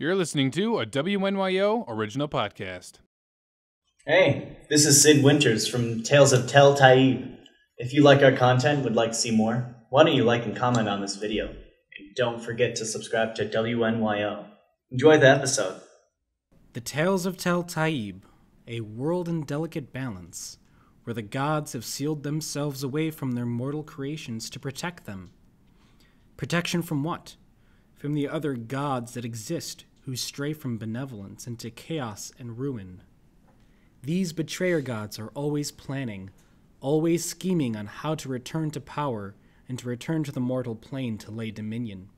You're listening to a WNYO original podcast. Hey, this is Sid Winters from Tales of Tal'Tayyib. If you like our content and would like to see more, why don't you like and comment on this video? And don't forget to subscribe to WNYO. Enjoy the episode. The Tales of Tal'Tayyib, a world in delicate balance, where the gods have sealed themselves away from their mortal creations to protect them. Protection from what? From the other gods that exist who stray from benevolence into chaos and ruin. These betrayer gods are always planning, always scheming on how to return to power and to return to the mortal plane to lay dominion.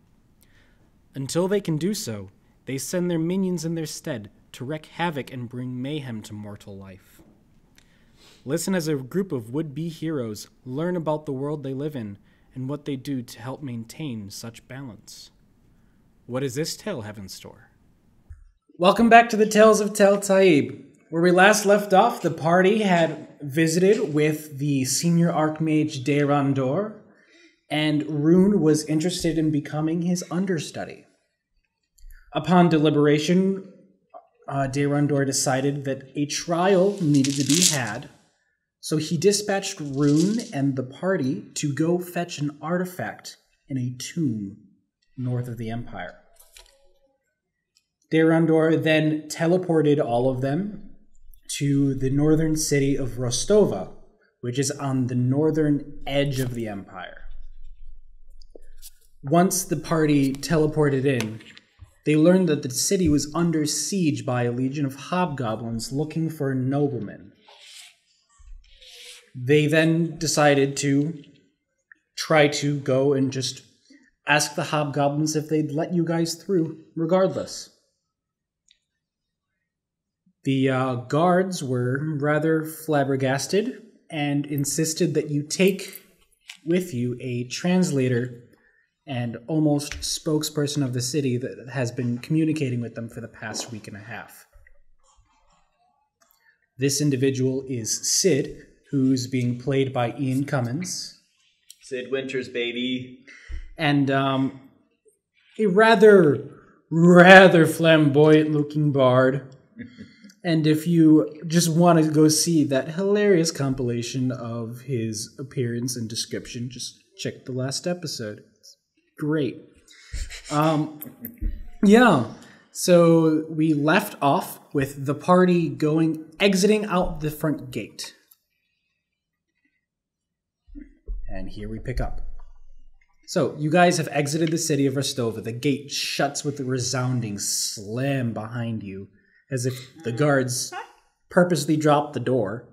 Until they can do so, they send their minions in their stead to wreak havoc and bring mayhem to mortal life. Listen as a group of would-be heroes learn about the world they live in and what they do to help maintain such balance. What does this tale have in store? Welcome back to the Tales of Tal'Tayyib. Where we last left off, the party had visited with the senior archmage Deirandor, and Rune was interested in becoming his understudy. Upon deliberation, Deirandor decided that a trial needed to be had, so he dispatched Rune and the party to go fetch an artifact in a tomb north of the Empire. Deirandor then teleported all of them to the northern city of Rostova, which is on the northern edge of the Empire. Once the party teleported in, they learned that the city was under siege by a legion of hobgoblins looking for a nobleman. They then decided to try to go and just ask the hobgoblins if they'd let you guys through, regardless. The guards were rather flabbergasted and insisted that you take with you a translator and almost spokesperson of the city that has been communicating with them for the past week and a half. This individual is Sid, who's being played by Ian Cummins. Sid Winters, baby. And a rather flamboyant-looking bard. And if you just want to go see that hilarious compilation of his appearance and description, just check the last episode. It's great. Yeah. So we left off with the party exiting out the front gate. And here we pick up. So you guys have exited the city of Rostova. The gate shuts with a resounding slam behind you, as if the guards purposely dropped the door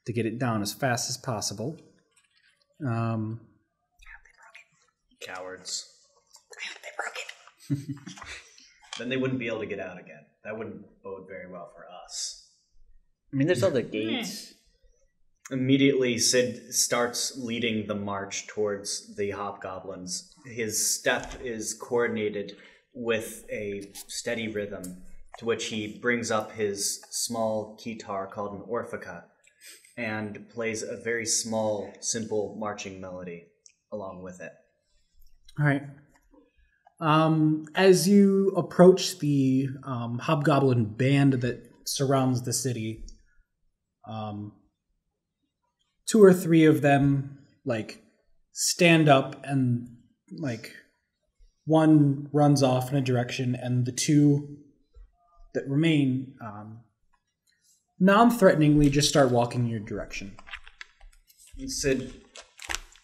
to get it down as fast as possible. They broke it. Cowards. They broke it. Then they wouldn't be able to get out again. That wouldn't bode very well for us. I mean, there's other gates. Immediately, Sid starts leading the march towards the hobgoblins. His step is coordinated with a steady rhythm, to which he brings up his small guitar called an orphica and plays a very small, simple marching melody along with it. All right. As you approach the hobgoblin band that surrounds the city, 2 or 3 of them stand up and one runs off in a direction, and the 2 that remain non-threateningly just start walking in your direction. Sid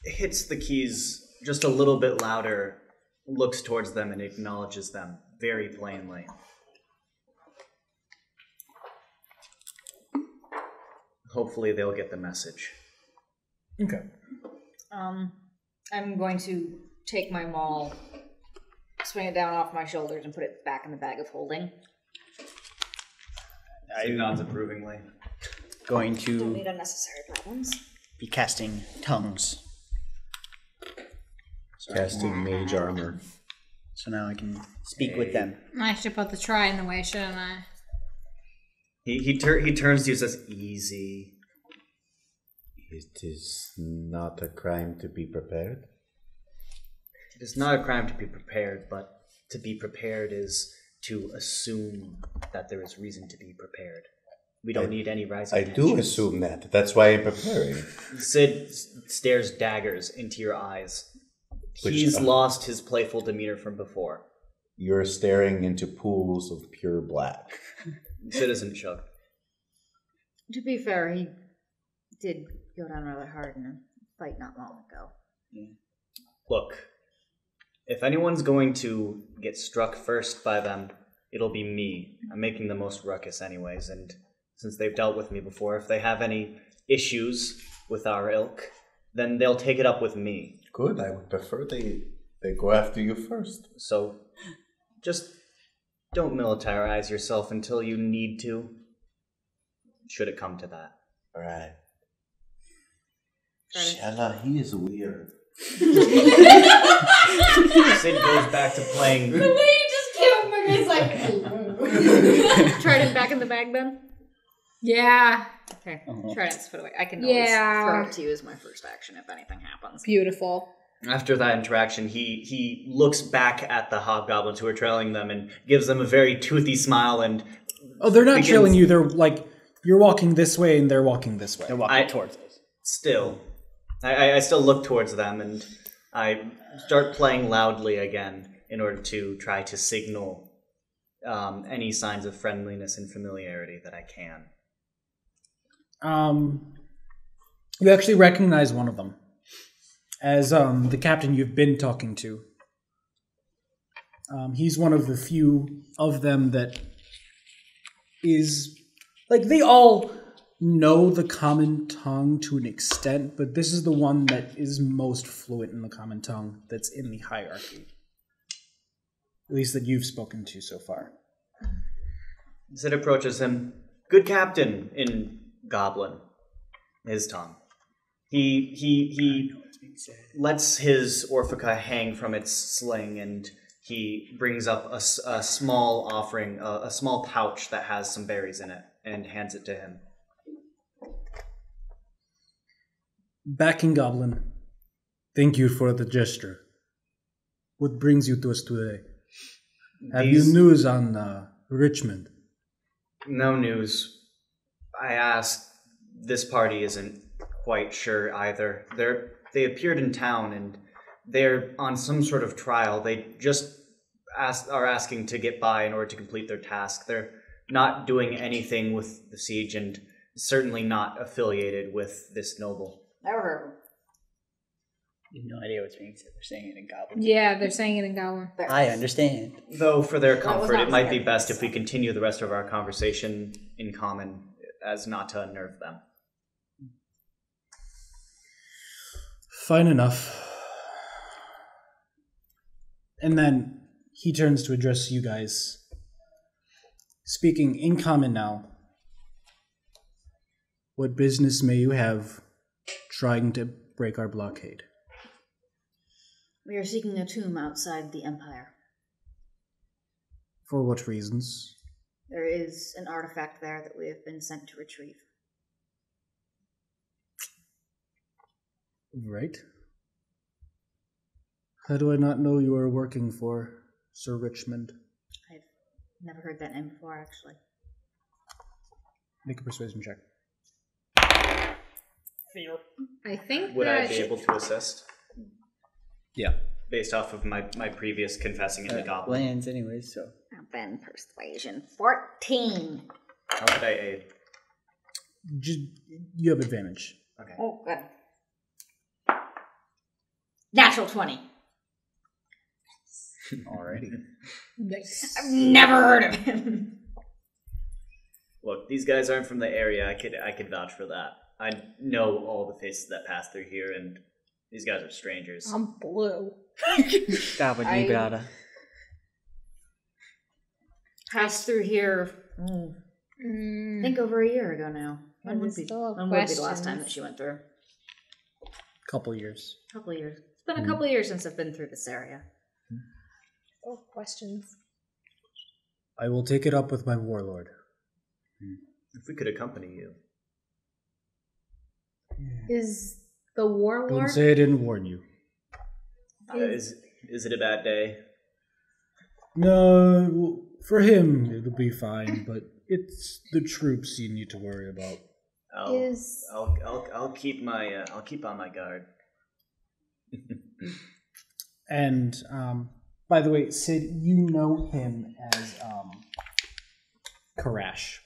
hits the keys just a little bit louder, looks towards them, and acknowledges them very plainly. Hopefully they'll get the message. Okay. I'm going to take my maul, swing it down off my shoulders, and put it back in the bag of holding. Sid nods approvingly. Going Don't to need unnecessary problems. be casting tongues. Casting mage armor. So now I can speak with them. I should put the try in the way, shouldn't I? He turns to you and says, "Easy." It is not a crime to be prepared. It is not a crime to be prepared, but to be prepared is to assume that there is reason to be prepared. We don't need any rising I tensions. do assume that. That's why I'm preparing. Sid stares daggers into your eyes. He's lost his playful demeanor from before. You're staring into pools of pure black. Citizen shrug. To be fair, he did go down rather hard in a fight not long ago. Look, if anyone's going to get struck first by them, it'll be me. I'm making the most ruckus anyways, and since they've dealt with me before, if they have any issues with our ilk, then they'll take it up with me. Good, I would prefer they go after you first. So, just don't militarize yourself until you need to, should it come to that. Alright. Shella, he is weird. Sid goes back to playing. The way you just came up is like. Trident back in the bag then? Yeah. Okay. Trident's put away. I can always throw it to you as my first action if anything happens. Beautiful. After that interaction, he looks back at the hobgoblins who are trailing them and gives them a very toothy smile and... Oh, they're not trailing you. They're like, you're walking this way and they're walking this way. They're walking towards us. Still. I still look towards them and I start playing loudly again in order to try to signal any signs of friendliness and familiarity that I can. You actually recognize one of them as the captain you've been talking to. He's one of the few of them that is... Like, they all know the common tongue to an extent, but this is the one that is most fluent in the common tongue that's in the hierarchy. At least that you've spoken to so far. Sid approaches him. Good captain in Goblin. His tongue. He lets his Orphica hang from its sling and he brings up a small offering, a small pouch that has some berries in it and hands it to him. Back in Goblin, thank you for the gesture. What brings you to us today? Have you news on Richmond? No news. I asked. This party isn't quite sure either. They appeared in town and they're on some sort of trial. They just are asking to get by in order to complete their task. They're not doing anything with the siege and certainly not affiliated with this noble. Never heard of him. You have no idea what's being said. They're saying it in Goblin. Yeah, they're saying it in Goblin. I understand. Though, for their comfort, not it might be scared. best if we continue the rest of our conversation in common as not to unnerve them. Fine enough. And then he turns to address you guys. Speaking in common now. What business may you have trying to break our blockade? We are seeking a tomb outside the Empire. For what reasons? There is an artifact there that we have been sent to retrieve. Right. How do I not know you are working for Sir Richmond? I've never heard that name before, actually. Make a persuasion check. I think Would I that be able to assist? Yeah. Based off of my previous confessing in the goblin. Lands anyways, so. Then persuasion 14. How could I aid? You have advantage. Okay. Oh, good. Natural 20. Alrighty. nice. I've never heard of him. Look, these guys aren't from the area. I could vouch for that. I know all the faces that pass through here, and these guys are strangers. I'm blue. Goblin I- Librada. Passed through here, I think over a year ago now. When would be the last time that she went through? Couple years. A couple of years. It's been a couple of years since I've been through this area. Oh, questions. I will take it up with my warlord. If we could accompany you. Is the Don't warlord? say I didn't warn you. Is it a bad day? No, For him, it'll be fine, but it's the troops you need to worry about. I'll keep on my guard. And by the way, Sid, you know him as Karash.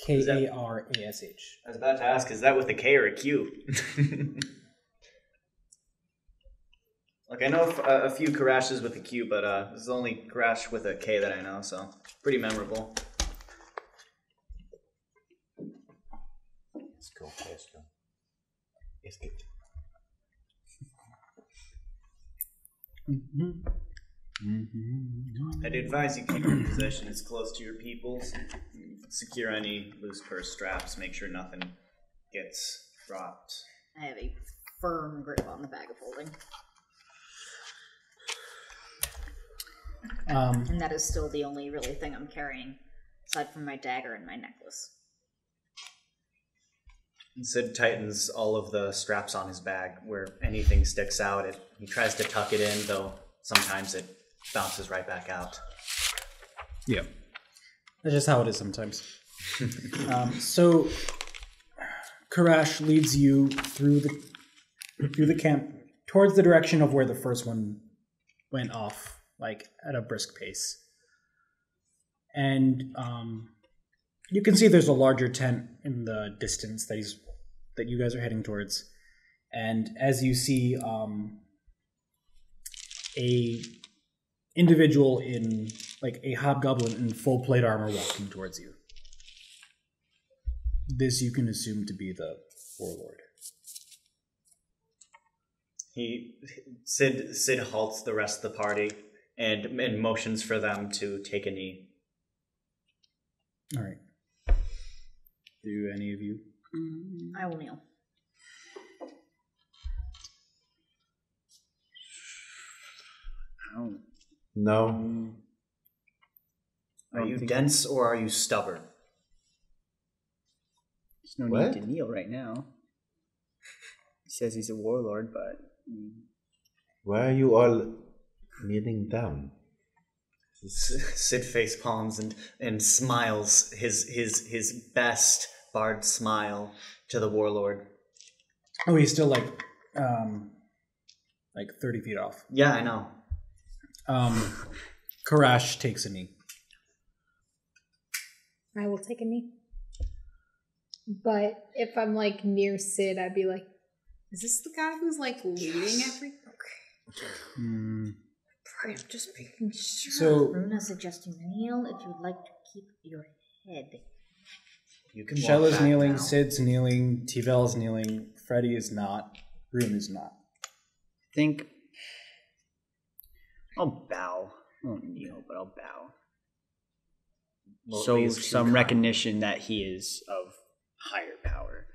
K-A-R-A-S-H. I was about to ask, is that with a K or a Q? Like, I know a few Karashes with a Q, but this is the only Karash with a K that I know, so pretty memorable. Let's go. Let's get. I'd advise you keep your possession as close to your people's. Secure any loose purse straps. Make sure nothing gets dropped. I have a firm grip on the bag of holding. And that is still the only really thing I'm carrying, aside from my dagger and my necklace. Sid tightens all of the straps on his bag. Where anything sticks out, he tries to tuck it in, though sometimes it bounces right back out. Yeah. That's just how it is sometimes. So, Karash leads you through the camp towards the direction of where the first one went off, like at a brisk pace. And you can see there's a larger tent in the distance that you guys are heading towards. And as you see a individual in, like, a hobgoblin in full plate armor walking towards you. This you can assume to be the warlord. Sid halts the rest of the party and motions for them to take a knee. All right. Do any of you? I will kneel. No. Are you dense or are you stubborn? There's no need to kneel right now. He says he's a warlord, but... Why are you all kneeling down? Sid face palms and smiles his best bard smile to the warlord. Oh, he's still like 30 feet off. Yeah, I know. Karash takes a knee. I will take a knee. But if I'm like near Sid, I'd be like, is this the guy who's like leading everything? Okay. I'm just making sure. So, Runa suggests you kneel if you'd like to keep your head. You can Shell is kneeling, now. Sid's kneeling, T-Vel's kneeling, Freddy is not, Rune is not. I think I'll bow. I won't kneel, but I'll bow. So some recognition that he is of higher power.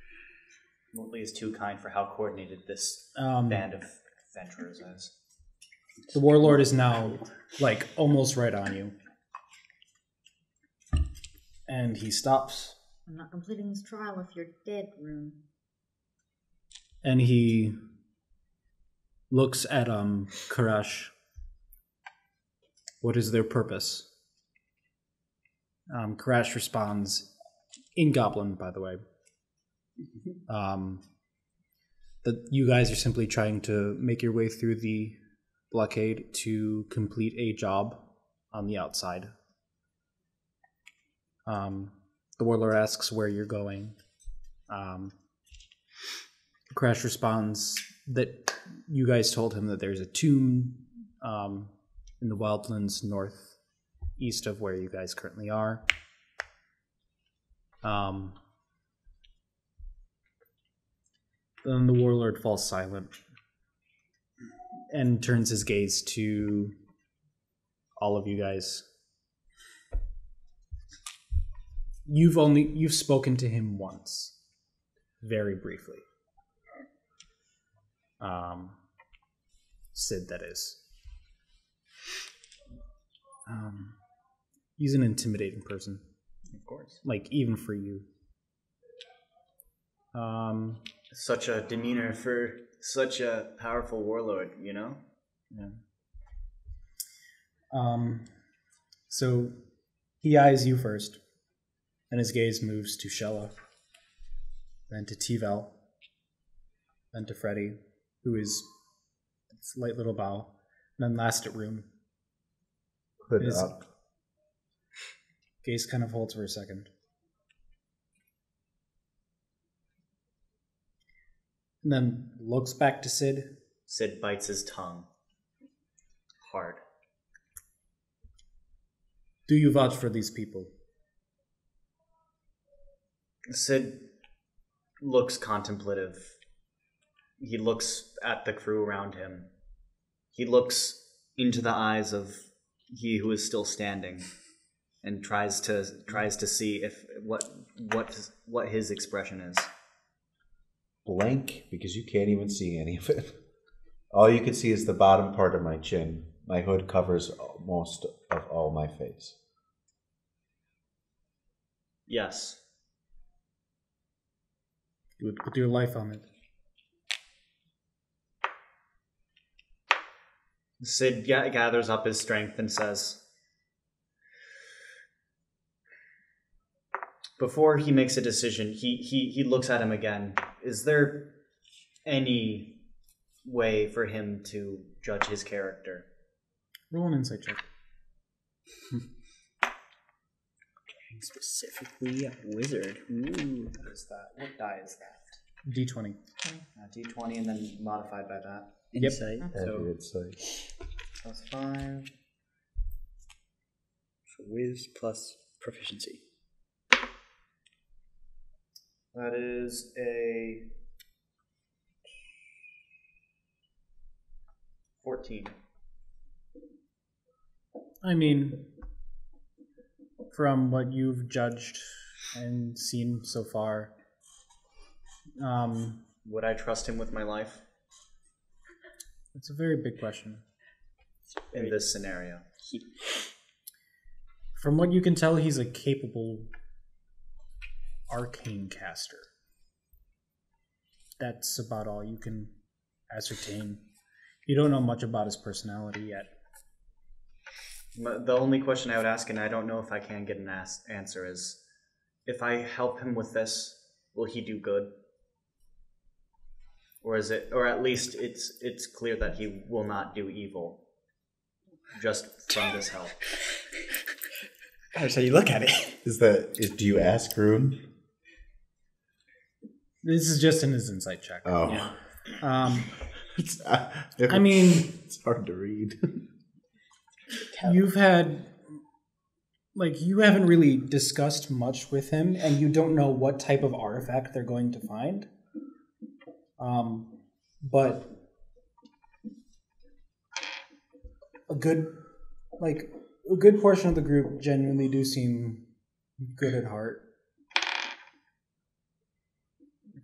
Motley is too kind for how coordinated this band of adventurers is. The warlord is now, like, almost right on you. And he stops. I'm not completing this trial if you're dead, Rune. And he looks at Karash. What is their purpose? Karash responds, in Goblin, by the way, that you guys are simply trying to make your way through the blockade to complete a job on the outside. The warlord asks where you're going. Karash responds that you guys told him that there's a tomb in the wildlands northeast of where you guys currently are. Then the warlord falls silent and turns his gaze to all of you guys. You've spoken to him once, very briefly. Sid, that is. He's an intimidating person. Of course. Like, even for you. Such a demeanor for such a powerful warlord, you know? Yeah. So he eyes you first, and his gaze moves to Shella, then to T-Val, then to Freddy, who is a slight little bow, and then last at Rune. Hood His up. gaze kind of holds for a second. And then looks back to Sid. Sid bites his tongue. Hard. Do you vouch for these people? Sid looks contemplative. He looks at the crew around him. He looks into the eyes of he who is still standing, and tries to see if what his expression is. Blank, because you can't even see any of it. All you can see is the bottom part of my chin. My hood covers most of all my face. Yes. You would put your life on it. Sid gathers up his strength and says, before he makes a decision, he looks at him again. Is there any way for him to judge his character? Roll an insight check. Specifically a wizard. Ooh. What is that? What die is that? D20. D20 and then modified by that. Insight. So It's like plus 5. So whiz plus proficiency. That is a 14. I mean, from what you've judged and seen so far, Would I trust him with my life it's a very big question. in this scenario? From what you can tell, he's a capable arcane caster. That's about all you can ascertain. You don't know much about his personality yet. The only question I would ask, and I don't know if I can get an answer, is if I help him with this, will he do good? Or is it, or at least it's clear that he will not do evil just from this help? That's how you look at it. do you ask Rune? This is just in his insight check. Oh. Yeah. I mean, it's hard to read. You've had, you haven't really discussed much with him, and you don't know what type of artifact they're going to find. But a good portion of the group genuinely do seem good at heart.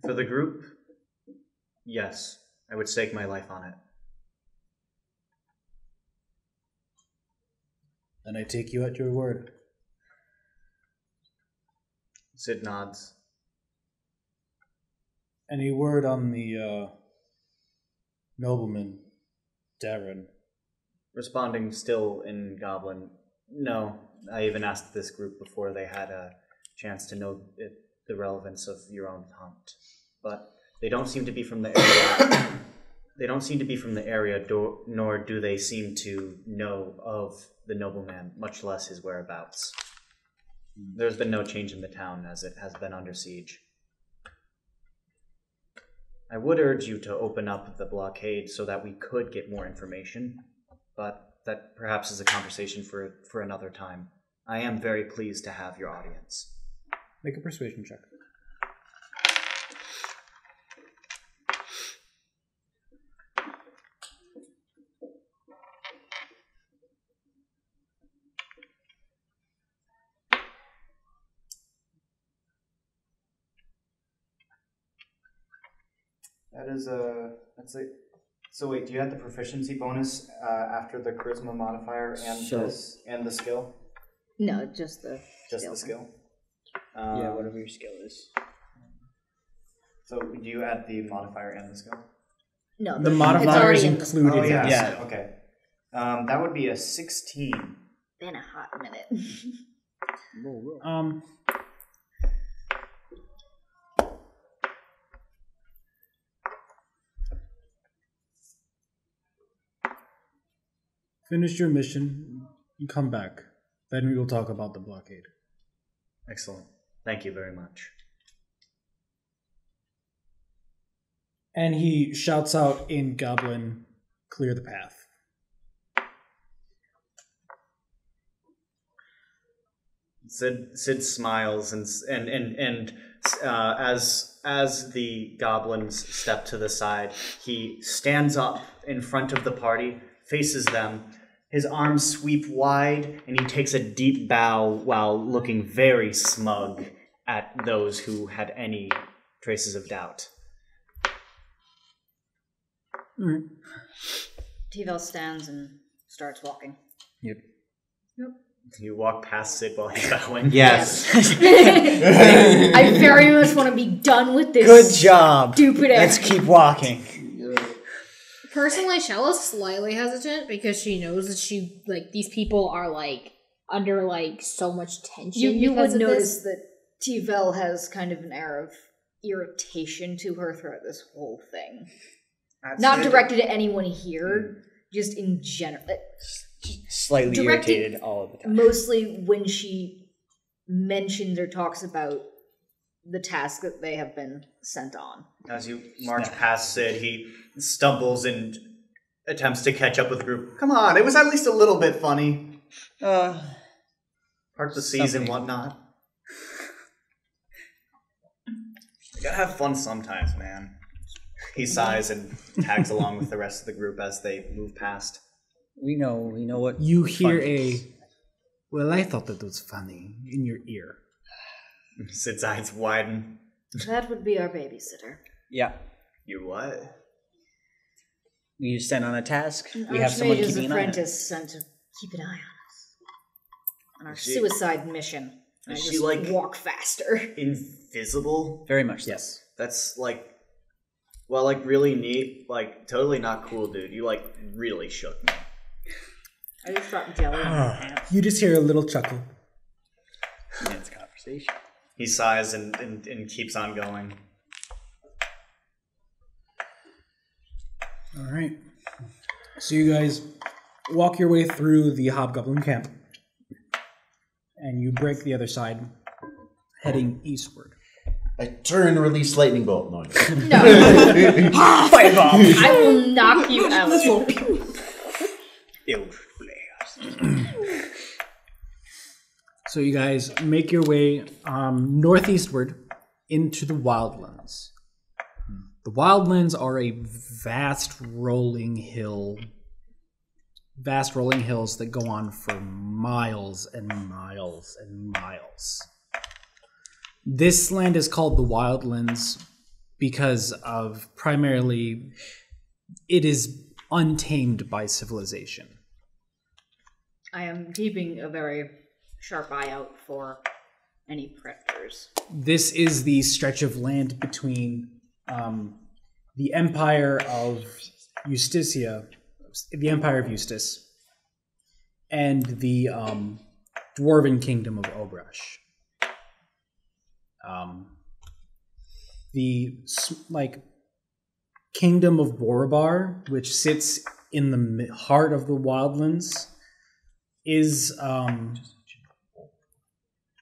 For the group, yes, I would stake my life on it. Then I take you at your word. Sid nods. Any word on the nobleman, Darren? Responding still in Goblin, no. I even asked this group before they had a chance to know the relevance of your own hunt. But they don't seem to be from the area. They don't seem to be from the area, nor do they seem to know of the nobleman, much less his whereabouts. There's been no change in the town as it has been under siege. I would urge you to open up the blockade so that we could get more information, but that perhaps is a conversation for another time. I am very pleased to have your audience. Make a persuasion check. So wait, do you have the proficiency bonus after the charisma modifier and the skill? No, just the skill. Yeah, whatever your skill is. So do you add the modifier and the skill? No, The modifier is it's already included. Oh, yeah. Yeah. Okay. That would be a 16 Been a hot minute. Finish your mission and come back. Then we will talk about the blockade. Excellent. Thank you very much. And he shouts out in Goblin, clear the path. Sid smiles and as the goblins step to the side, he stands up in front of the party, faces them. His arms sweep wide, and he takes a deep bow while looking very smug at those who had any traces of doubt. T-Vel stands and starts walking. Yep. You walk past Sid while he's bowing. Yes. I very much want to be done with this. Good job. Stupid Let's keep walking. Personally, Shella's slightly hesitant because she knows that these people are under so much tension. You would because of notice this. that T-Vel has kind of an air of irritation to her throughout this whole thing. Not directed at anyone here, just in general. Slightly irritated all of the time. Mostly when she mentions or talks about the task that they have been sent on. As you march past Sid, he stumbles and attempts to catch up with the group. Come on, it was at least a little bit funny. Part of the season, whatnot. You gotta have fun sometimes, man. He sighs and tags along with the rest of the group as they move past. We know what You hear well, I thought that was funny in your ear. Sid's eyes widen. That would be our babysitter. Yeah. You what? We sent on a task. We have someone Archmage's keeping an eye on it. apprentice sent to keep an eye on us. On our suicide mission. Is I she, just walk faster. Invisible? Very much so. Yes. That's really neat. Totally not cool, dude. You really shook me. I just dropped jelly on my pants. You just hear a little chuckle. It's conversation. He sighs and keeps on going. All right. So you guys walk your way through the Hobgoblin camp. And you break the other side, heading eastward. I turn and release lightning bolt noise. No. Firebomb! I will knock you out. So you guys make your way northeastward into the Wildlands. The Wildlands are a vast rolling hills that go on for miles and miles and miles. This land is called the Wildlands because of primarily it is untamed by civilization. I am keeping a very sharp eye out for any predators. This is the stretch of land between the Empire of Eustace, and the Dwarven Kingdom of Obrush. The Kingdom of Borobar, which sits in the heart of the Wildlands, is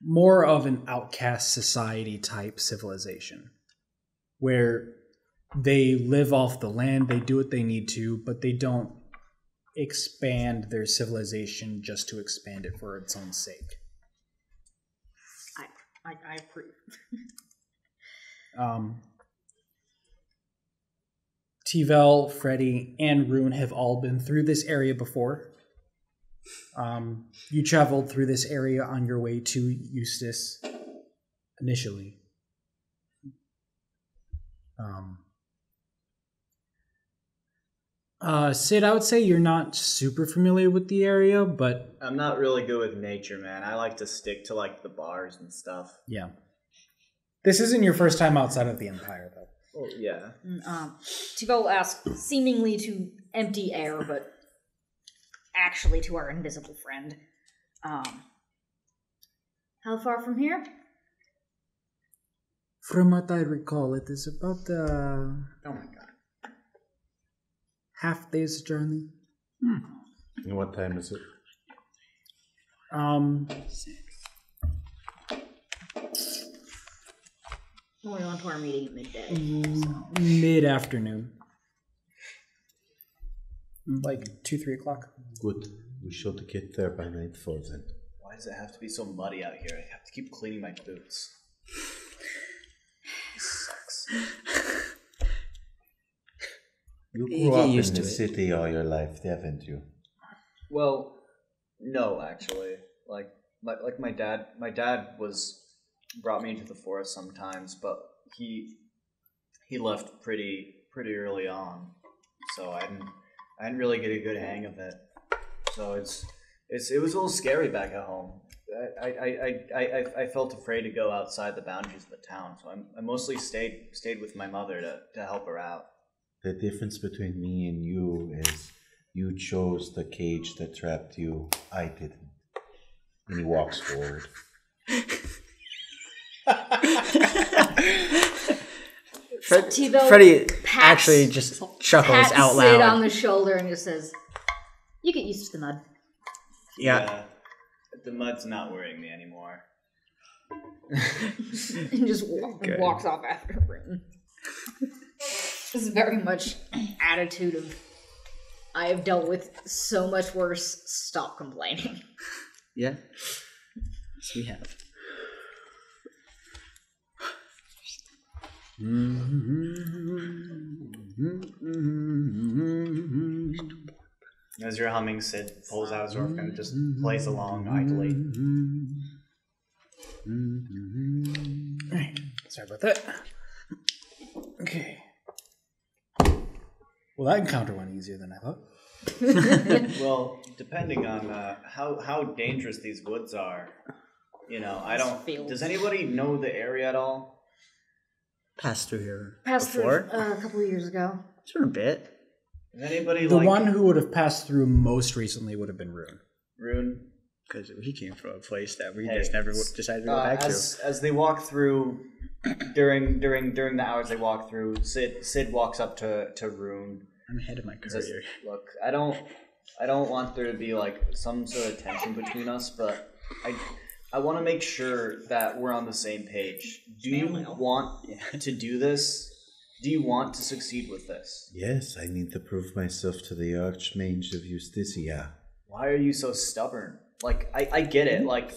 more of an outcast society type civilization, where they live off the land, they do what they need to, but they don't expand their civilization just to expand it for its own sake. I approve. T-Vel, Freddy, and Rune have all been through this area before. You traveled through this area on your way to Eustace initially. Sid, I would say you're not super familiar with the area, but... I'm not really good with nature, man. I like to stick to, the bars and stuff. Yeah. This isn't your first time outside of the Empire, though. Oh, yeah. T-Vel asks, seemingly to empty air, but actually to our invisible friend, How far from here? From what I recall, it is about Oh my god. half day's journey. And what time is it? We're on to our meeting at midday. Mid-afternoon. Like 2-3 o'clock. Good. We should get there by nightfall then. Why does it have to be so muddy out here? I have to keep cleaning my boots. This sucks. You You grew get up in used the to it. city all your life, haven't you? Well, no, actually. Like my dad brought me into the forest sometimes, but he left pretty early on, so I didn't really get a good hang of it. So it was a little scary back at home. I felt afraid to go outside the boundaries of the town, so I mostly stayed with my mother to help her out. The difference between me and you is you chose the cage that trapped you. I didn't. And he walks forward. Tebow Freddie pats- actually just chuckles out Sid loud. on the shoulder and just says, "You get used to the mud." Yeah. The mud's not worrying me anymore. And just walks off after him. This is very much attitude of, I have dealt with so much worse, stop complaining. Yeah. Yes, we have. As you're humming, Sid pulls out his orphan and just plays along idly. Alright, sorry about that. Okay. Well, that encounter went easier than I thought. Well, depending on how dangerous these woods are, I don't. Fields. Does anybody know the area at all? Passed through here Passed through before. a couple of years ago. It's been a bit. Is anybody The like one who would have passed through most recently would have been Rune. Rune? Because we came from a place that we Hey, just never decided to go back to. As they walk through, during the hours they walk through, Sid walks up to Rune. I'm ahead of my and says, career. "Look, I don't want there to be like some sort of tension between us, but I want to make sure that we're on the same page. Do you want to do this? Do you want to succeed with this? Yes, I need to prove myself to the Archmage of Justicia. Why are you so stubborn? Like, I get it. Like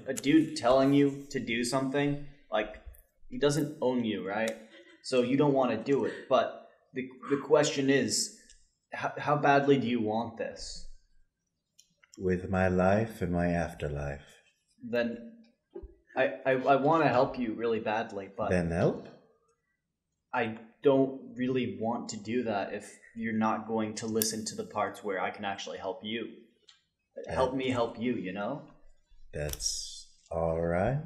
a dude telling you to do something, like, he doesn't own you, right? So you don't want to do it. But the question is, how badly do you want this? With my life and my afterlife. Then I want to help you really badly, but Then help? I don't really want to do that if you're not going to listen to the parts where I can actually help you. Help me help you, That's alright.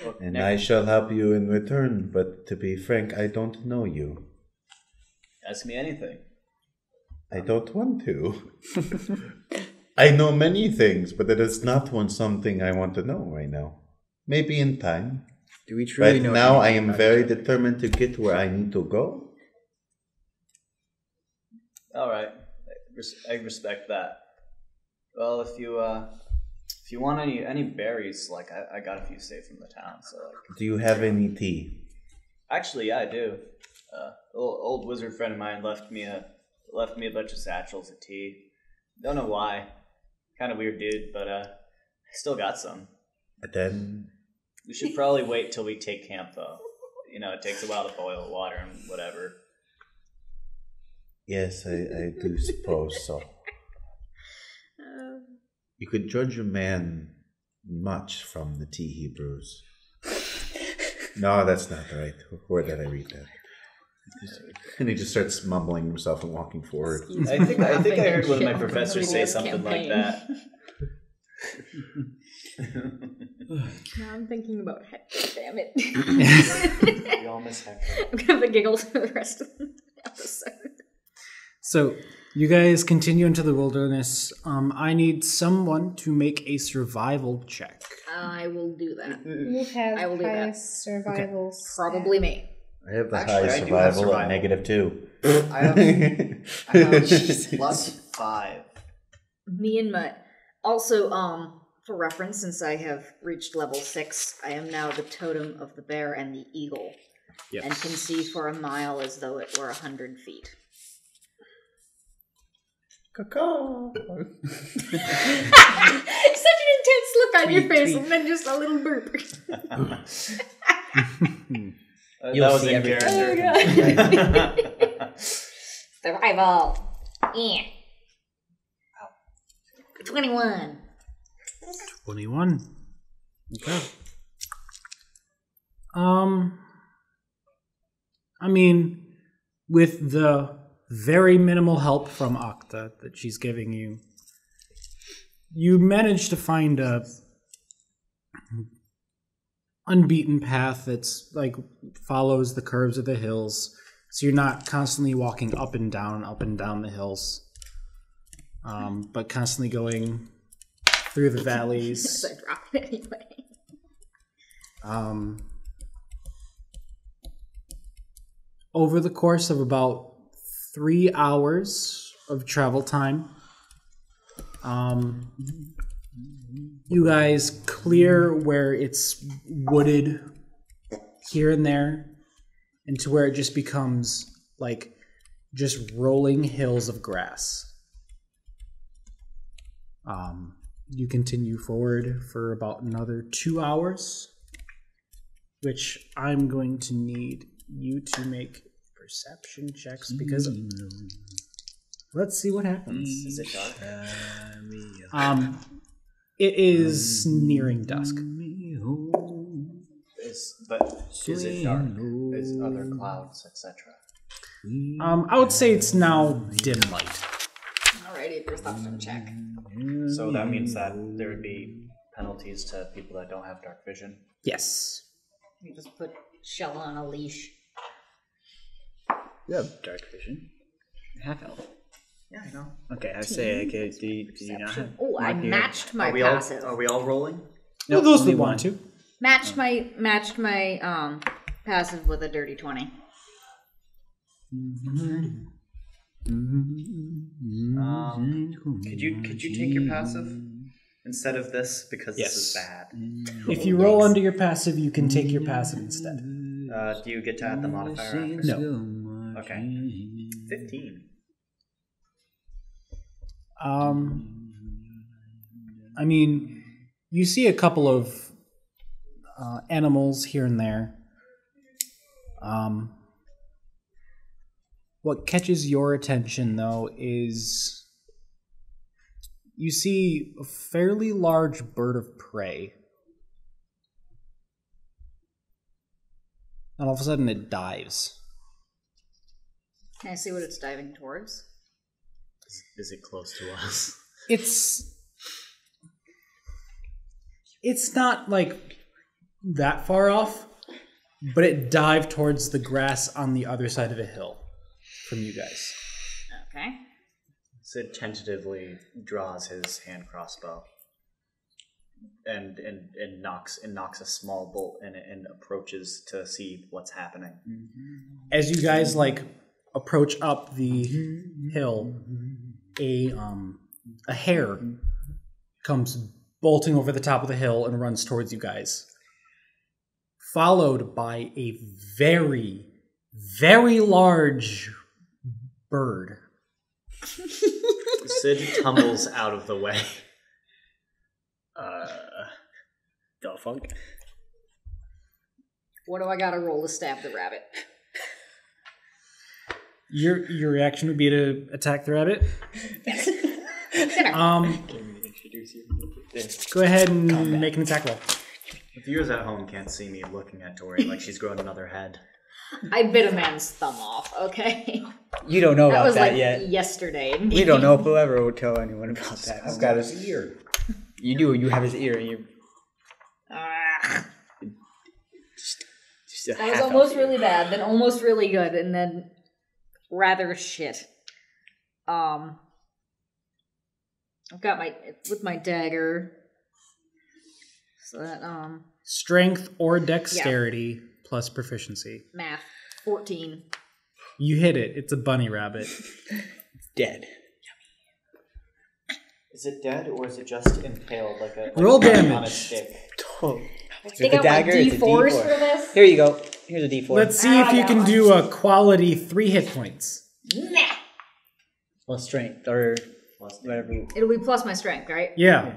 Look, And Nick, I shall help you in return, but to be frank, I don't know you. ask me anything. I don't want to. I know many things, but it is not something I want to know right now. Maybe in time. Do we truly But know now I anything am about very each other? determined to get where I need to go. All right, I respect that. Well, if you want any berries, like I got a few saved from the town, so like. Do you have any tea? Actually, yeah, I do. Old wizard friend of mine left me a bunch of satchels of tea. Don't know why. Kind of weird dude, but I still got some. Then We should probably wait till we take camp, though. It takes a while to boil the water and whatever. yes, I do suppose so. You could judge a man much from the tea he brews. No, that's not right. Where did I read that? And he just starts mumbling himself and walking forward. I think I heard one of my professors say something like that. Now I'm thinking about Hector, damn it. We all miss Hector. I'm gonna have the giggles for the rest of the episode. So, You guys continue into the wilderness. I need someone to make a survival check. I will do that. You have I will do that. highest survival. stat. Probably me. I have the Actually, highest I do have survival at survival. -2. I have +5. Me and my... Also, for reference, since I have reached level 6, I am now the totem of the bear and the eagle. Yes. And can see for a mile as though it were 100 feet. Caw-caw. Such an intense look on your face, and then just a little burp. You'll that was see in everything. character. Survival. Yeah. 21. 21. Okay. I mean, with the very minimal help from Okta that she's giving you, you manage to find a unbeaten path that's like follows the curves of the hills, so you're not constantly walking up and down the hills, but constantly going through the valleys. I drop it anyway. Over the course of about 3 hours of travel time, you guys clear where it's wooded here and there, and to where it just becomes like just rolling hills of grass. You continue forward for about another 2 hours, which I'm going to need you to make perception checks because let's see what happens. Is it dark? It is nearing dusk. Is it dark? Is other clouds, etc.? I would say it's now dim light. Alrighty, perception check. So that means that there would be penalties to people that don't have dark vision. Yes. You just put Shell on a leash. You have dark vision. Half elf. Yeah, I know. Okay, I say, okay, do you not have? Oh, I matched my Are we passive. all rolling? No, those only that one. want to. Matched my passive with a dirty 20. Could you take your passive instead of this because this is Yes. bad? If you roll under your passive, you can take your passive instead. Do you get to add the modifier after? No. Okay. 15. I mean, you see a couple of animals here and there. What catches your attention, though, is you see a fairly large bird of prey. And all of a sudden it dives. Can I see what it's diving towards? Is it close to us? It's not like that far off, but it dived towards the grass on the other side of a hill from you guys. Okay. Sid tentatively draws his hand crossbow and knocks a small bolt in it and approaches to see what's happening. As you guys like approach up the hill, a hare comes bolting over the top of the hill and runs towards you guys, followed by a very, very large bird. Sid tumbles out of the way. The fuck? What do I gotta roll to stab the rabbit? Your reaction would be to attack the rabbit. Go ahead and make an attack roll. The viewers at home can't see me looking at Tori like she's grown another head. I bit a man's thumb off, okay? You don't know That about was that like yet. yesterday. We don't know if we'll ever tell anyone about that. I've got his ear. You do. You have his ear, and you. Ah. Just a That was half almost elf really bad, then almost really good, and then rather shit. I've got my dagger. So that, Strength or dexterity plus proficiency. math. 14. You hit it. It's a bunny rabbit. Dead. Is it dead or is it just impaled like a Roll on a damage. stick? Take out my D4s for this? Here you go. Here's a D4. Let's see if you can do a quality 3 hit points. Nah. Plus strength or whatever. It'll be plus my strength, right? Yeah.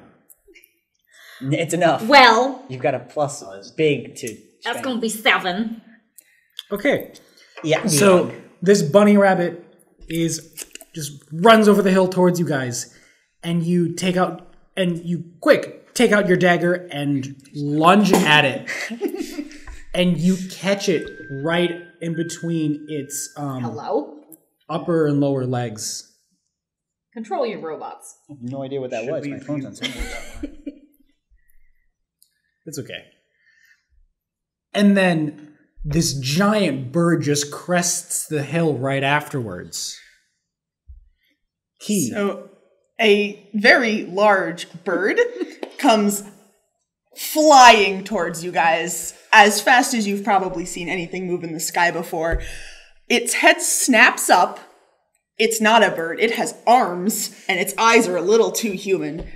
It's enough. Well, You've got a plus big to that's strength. gonna be 7. Okay. Yeah. So this bunny rabbit just runs over the hill towards you guys, and you take out your dagger and lunge at it, and you catch it right in between its Hello? upper and lower legs. Control your robots. I have no idea what that was. My phone's on silent. It's okay. And then this giant bird just crests the hill right afterwards. So a very large bird comes flying towards you guys as fast as you've probably seen anything move in the sky before. Its head snaps up. It's not a bird. It has arms, and its eyes are a little too human.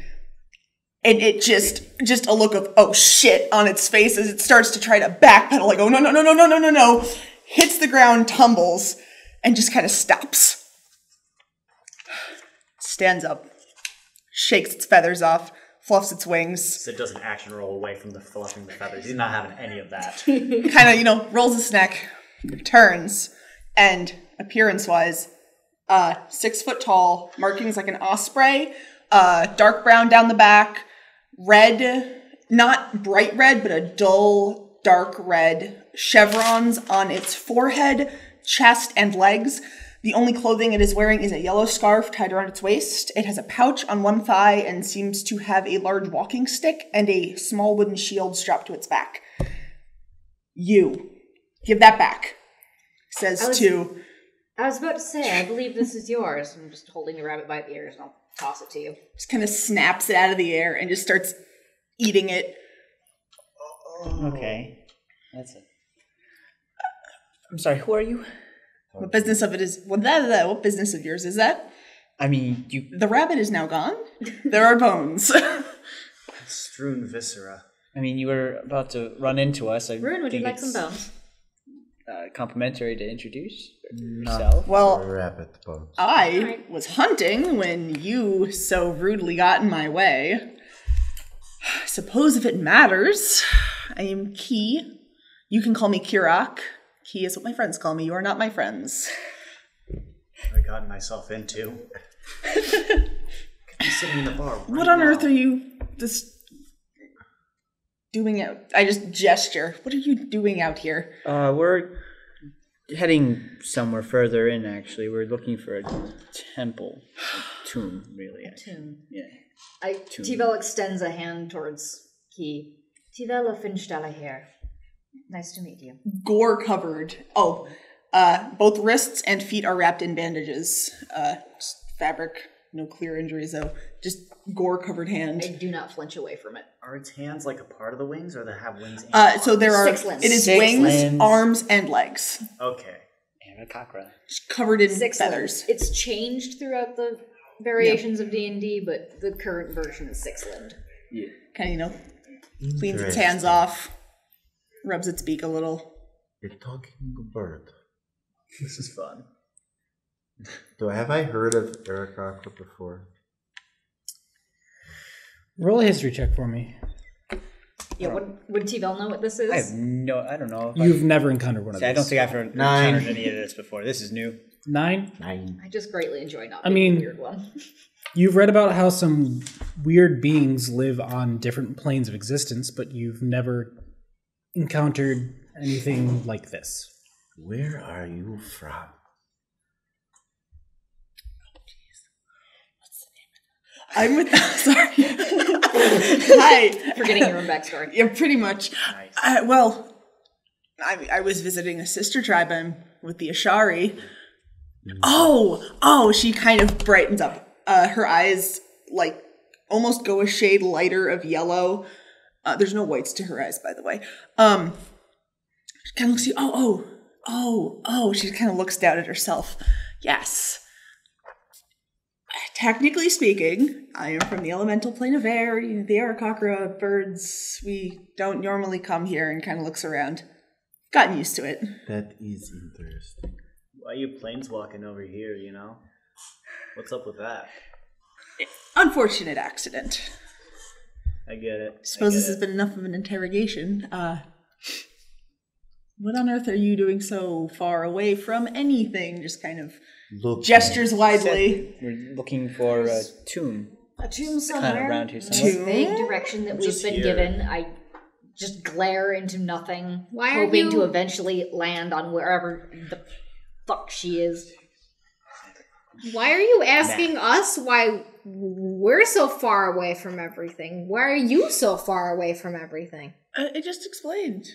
And it just a look of, oh shit, on its face as it starts to try to backpedal, like, oh no, hits the ground, tumbles, and just kind of stops. Stands up, shakes its feathers off, fluffs its wings. Sid does an action roll away from the fluffing the feathers. He's not having any of that. Kind of, rolls its neck, turns, and appearance-wise, 6 foot tall, markings like an osprey, dark brown down the back, red, not bright red, but a dull, dark red, chevrons on its forehead, chest, and legs. The only clothing it is wearing is a yellow scarf tied around its waist. It has a pouch on one thigh and seems to have a large walking stick and a small wooden shield strapped to its back. You, give that back, says to... I was about to say, I believe this is yours. I'm just holding the rabbit by the ears and I'll toss it to you. Just kind of snaps it out of the air and just starts eating it. Okay. That's it. I'm sorry, who are you? What business of it is... What business of yours is that? I mean, you... The rabbit is now gone. There are bones. Strewn viscera. I mean, you were about to run into us. Rune, would you like some bones? Complimentary to introduce yourself. Well, Rabbit bones. I was hunting when you so rudely got in my way. Suppose if it matters, I am Key. You can call me Kirak. Key is what my friends call me. You are not my friends. What I gotten myself into. I'm sitting in the bar. What on earth are you just doing out? I just gesture. What are you doing out here? We're heading somewhere further in, actually. We're looking for a temple. A tomb, really. Tomb. Yeah. Tivel extends a hand towards Key. Tivel of Finstalla here. Nice to meet you. Gore covered. Both wrists and feet are wrapped in bandages. Just fabric, no clear injuries though. Just gore covered hand. I do not flinch away from it. Are its hands like a part of the wings, or they have wings and So there are. 6 limbs. It is 6 wings, limbs. arms, and legs. Okay. And a cockroach. Just covered in 6 feathers. limbs. It's changed throughout the variations of D&D, but the current version is 6-limbed. Yeah. Kind of, cleans its hands off, rubs its beak a little. You're talking bird. This is fun. Have I heard of Eric Aqua before? Roll a history check for me. Yeah, would Tivel know what this is? I don't know. You've never encountered one of See, these. I don't think I've encountered any of this before. This is new. 9? 9. I just greatly enjoy not I being mean- the weird one. You've read about how some weird beings live on different planes of existence, but you've never encountered anything like this. Where are you from? I'm with. Sorry. Hi. Forgetting your own backstory. Yeah, pretty much. Nice. I was visiting a sister tribe. I'm with the Ashari. Oh, she kind of brightens up. Her eyes, like, almost go a shade lighter of yellow. There's no whites to her eyes, by the way. She kind of looks at you. Oh. She kind of looks down at herself. Yes. Technically speaking, I am from the elemental plane of air. The Arakakra birds, we don't normally come here, and kind of looks around. Gotten used to it. That is interesting. Why are you planeswalking over here, you know? What's up with that? Unfortunate accident. I get it. Suppose this has been enough of an interrogation. What on earth are you doing so far away from anything? Just kind of gestures widely. We're looking for a tomb. A tomb somewhere. Kind of around here somewhere. In the vague direction that we've been given. I just glare into nothing, hoping to eventually land on wherever the fuck she is. Why are you asking us why we're so far away from everything? Why are you so far away from everything? I just explained.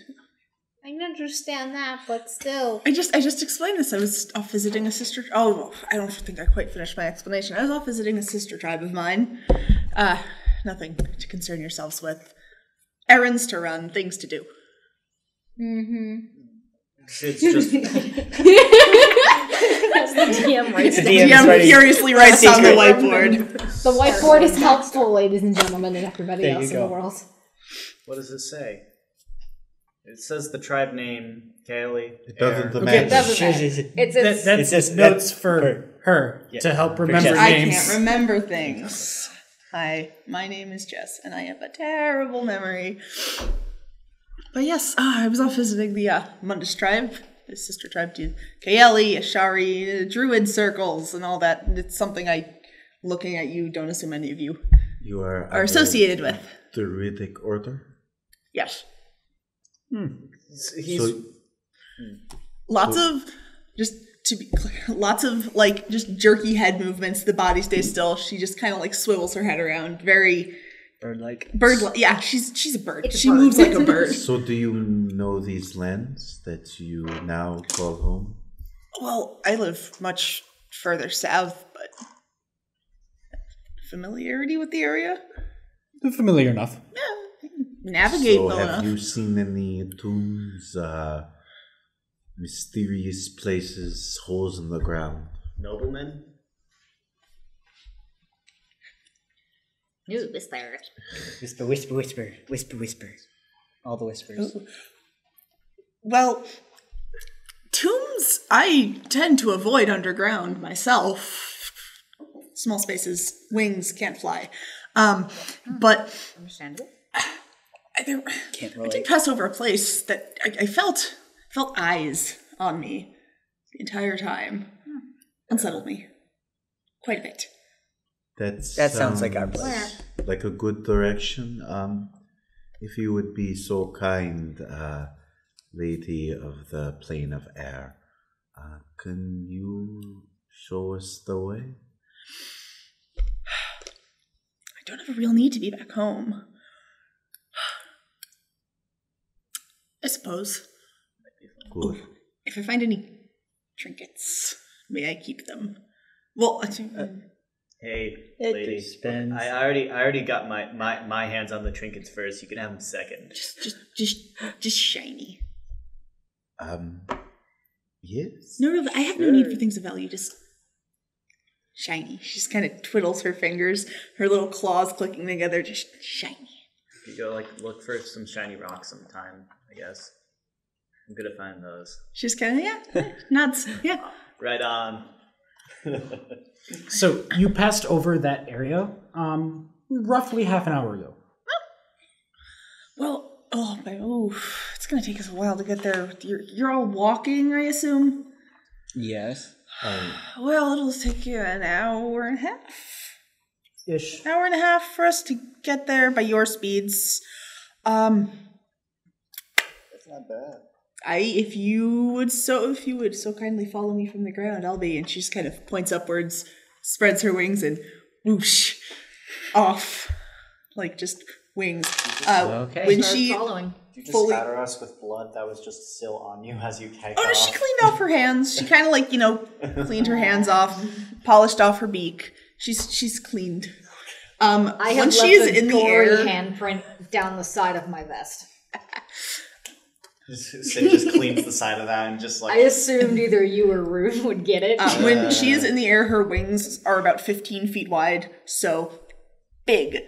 I can understand that, but still. I just explained this. I was off visiting a sister. Oh, I don't think I quite finished my explanation. I was off visiting a sister tribe of mine. Nothing to concern yourselves with. Errands to run, things to do. Mm-hmm. It's just... As the DM writes The down. DM furiously writes on the whiteboard. The whiteboard is helpful, ladies and gentlemen, and everybody There else you in the go. world. What does it say? It says the tribe name, Kaylee. It doesn't Okay, matter. it doesn't matter. It says That's just notes for her Yeah. to help For remember Jess. I names. can't remember things. Hi, my name is Jess, and I have a terrible memory. But yes, I was off visiting the Mundus tribe, the sister tribe to Kaeli, Ashari, Druid circles, and all that. It's something looking at you, don't assume any of you You are associated with. Druidic order? Yes. He's... Lots of, just to be clear, lots of, like, just jerky head movements. The body stays still. She just kind of, like, swivels her head around. Very... Bird-like. Bird-like. Yeah, she's a bird. It's a She bird. moves like a bird. So do you know these lands that you now call home? Well, I live much further south, but familiarity with the area? They're familiar enough. Yeah, navigate So well have enough. you seen any tombs, mysterious places, holes in the ground? Nobleman? New whisper. Whisper, whisper, whisper, whisper, whisper. All the whispers. Well, tombs I tend to avoid underground myself. Small spaces, wings, can't fly. But Understandable. I Can't did relate. pass over a place that I felt eyes on me the entire time. Unsettled me quite a bit. That sounds like our place. Like a good direction. If you would be so kind, lady of the plane of air, can you show us the way? I don't have a real need to be back home. I suppose. Good. If I find any trinkets, may I keep them? Well, Hey, It lady. depends. I already got my hands on the trinkets first. You can have them second. just shiny. Yes. No, I have no need for things of value. Just shiny. She just kind of twiddles her fingers, her little claws clicking together. Just shiny. You go look for some shiny rocks sometime, I guess. I'm good at finding those. She's kind of nods. Yeah. Right on. So you passed over that area roughly half an hour ago. Well, it's gonna take us a while to get there. You're all walking, I assume. Yes. Well, it'll take you an hour and a half. Ish. Hour and a half for us to get there by your speeds. That's not bad. If you would so kindly follow me from the ground, I'll be. And she just kind of points upwards, spreads her wings, and whoosh off like just wings. Okay. When Start she following. Did you just fully- spatter us with blood that was just still on you as you kicked Oh no, off? she cleaned off her hands. She kind of like cleaned her hands off, polished off her beak. She's cleaned. I have when left she is a in the gory air, handprint down the side of my vest. Sid just cleans the side of that and just I assumed either you or Rune would get it. when she is in the air, her wings are about 15 feet wide. So big.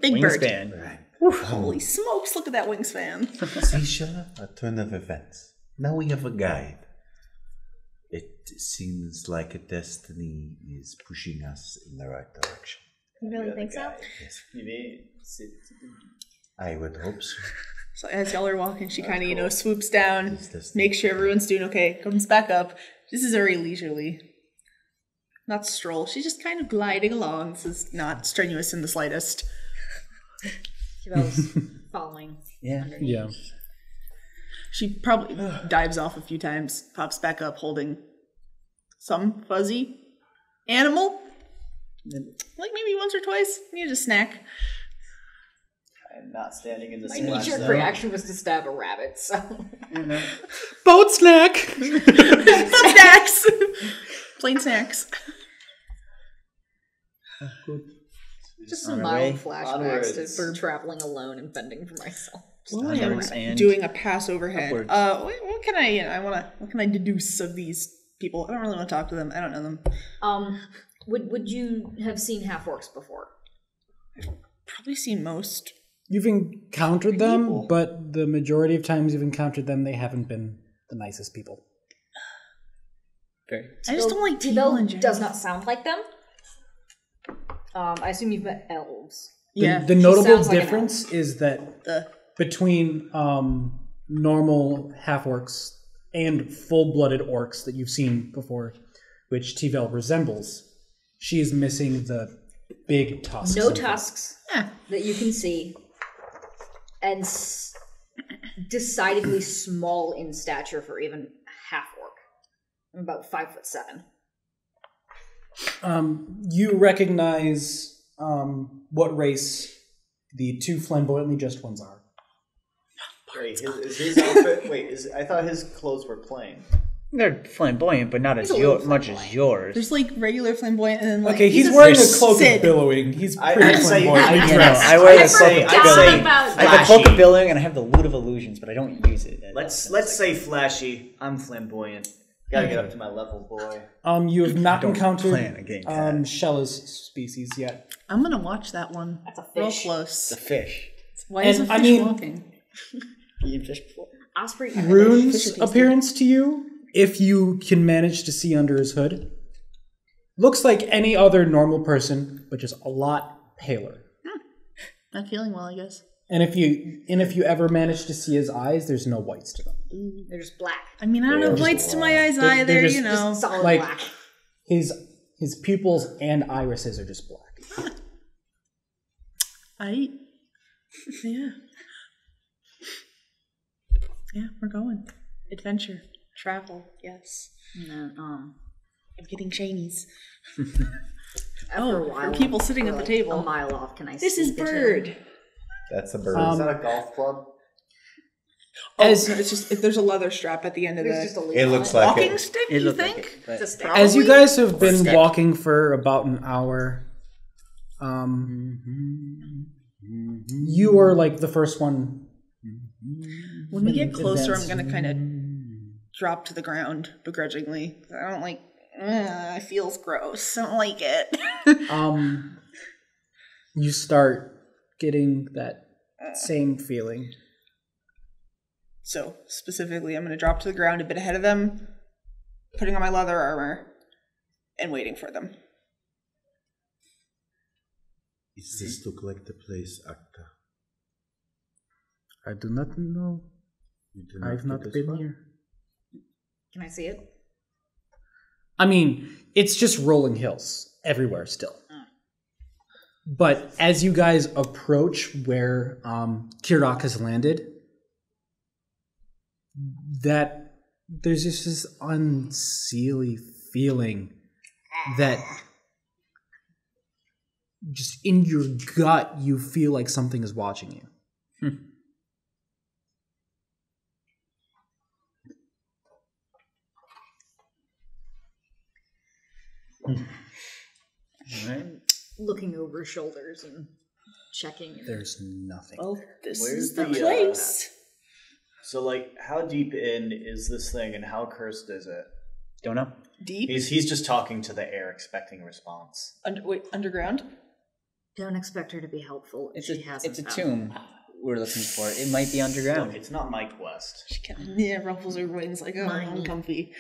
Big bird. Wingspan. Holy smokes! Look at that wingspan. Seisha, a turn of events. Now we have a guide. It seems like a destiny is pushing us in the right direction. You really think so? Yes, Maybe Sid. I would hope so. So as y'all are walking, she kind of swoops down, It's destiny. makes sure everyone's doing okay, comes back up. This is very leisurely. Not stroll. She's just kind of gliding along. This is not strenuous in the slightest. Kivel's following. Yeah. Underneath. Yeah. She probably dives off a few times, pops back up holding some fuzzy animal. Like maybe once or twice. Needed a snack. I'm not standing in the My splash knee-jerk zone. reaction was to stab a rabbit, so... Boat snack! Snacks! Plain snacks. Just some On our way. mild flashbacks Onwards. to traveling alone and fending for myself. Well, I Onwards am and doing a pass overhead. upwards. What can what can I deduce of these people? I don't really want to talk to them. I don't know them. Would you have seen half-orcs before? Probably seen most. You've encountered them, People. but the majority of times you've encountered them, they haven't been the nicest people. Very. I just don't like people Tivel in general. does not sound like them. I assume you've met elves. Yeah. The She notable sounds like an difference is that The between normal half-orcs and full-blooded orcs that you've seen before, which Tivel resembles, she is missing the big tusks. No of them. tusks that you can see, and decidedly small in stature for even half-orc. I'm about 5'7". You recognize what race the two flamboyantly dressed ones are. Wait, is his outfit? I thought his clothes were plain. They're flamboyant, but not as He's a little much as flamboyant. yours. there's like regular flamboyant and then like Okay, he's wearing a cloak Sid. of billowing. He's I- pretty I'd say- flamboyantly I'd- You know, dressed. I wear the I'd cloak say- of I'd billowing. say I have the cloak flashy. of billowing and I have the loot of illusions, but I don't use it. Let's say flashy. I'm flamboyant. Gotta get up to my level, boy. You have not don't encountered plan against that. Shella's species yet. I'm gonna watch that one. That's a Real fish. close. It's a fish. Why is a And, fish I mean- walking? You eaten fish before? Osprey. Rune's appearance to you, if you can manage to see under his hood, looks like any other normal person, but just a lot paler. Not feeling well, I guess. And if you ever manage to see his eyes, there's no whites to them. They're just black. I mean, I don't have whites to my eyes either, they're just- you know. Just solid Like black. his pupils and irises are just black. Yeah. Yeah, we're going. Adventure. Travel. Yes. And then, I'm getting shinies. after a while, for people sitting we're at the like table. a mile off, can I This see is the bird. That's a bird. Is that a golf club? It's just if there's a leather strap at the end of There's the just a leaf It on looks it. like walking it. stick. It You looked like think? it, but- It's a stick. As you guys have been Stick. walking for about an hour, you are like the first one. When we get closer, I'm Advance. gonna kind of drop to the ground begrudgingly. I don't like. It feels gross. I don't like it. You start getting that same feeling. So specifically, I'm gonna drop to the ground a bit ahead of them, putting on my leather armor, and waiting for them. Does this look like the place, Acta? I do not know. You do I've get not this been far? here. Can I see it? I mean, it's just rolling hills everywhere still. But as you guys approach where Kirok has landed, that there's just this unseelie feeling that just in your gut, you feel like something is watching you. Alright. Looking over shoulders and checking. There's nothing. Well, this Where's is the the, place. So, like, how deep in is this thing, and how cursed is it? Don't know. Deep? He's just talking to the air, expecting a response. Underground? Don't expect her to be helpful if she hasn't. It's a found tomb we're looking for. It might be underground. Look, it's not my quest. She kind of ruffles her wings like, oh, I'm comfy.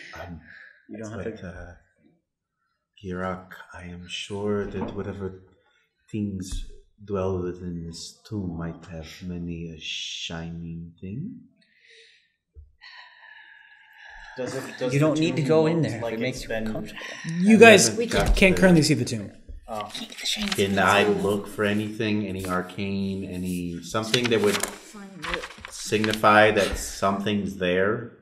You don't have to. Girak, I am sure that whatever things dwell within this tomb might have many a shining thing. Does You don't the need to tomb go in look there. like If it makes it's you been- comfortable. You guys haven't can't got currently see the tomb. Oh, Can I look for anything, any arcane, any something that would Find it. signify that something's there?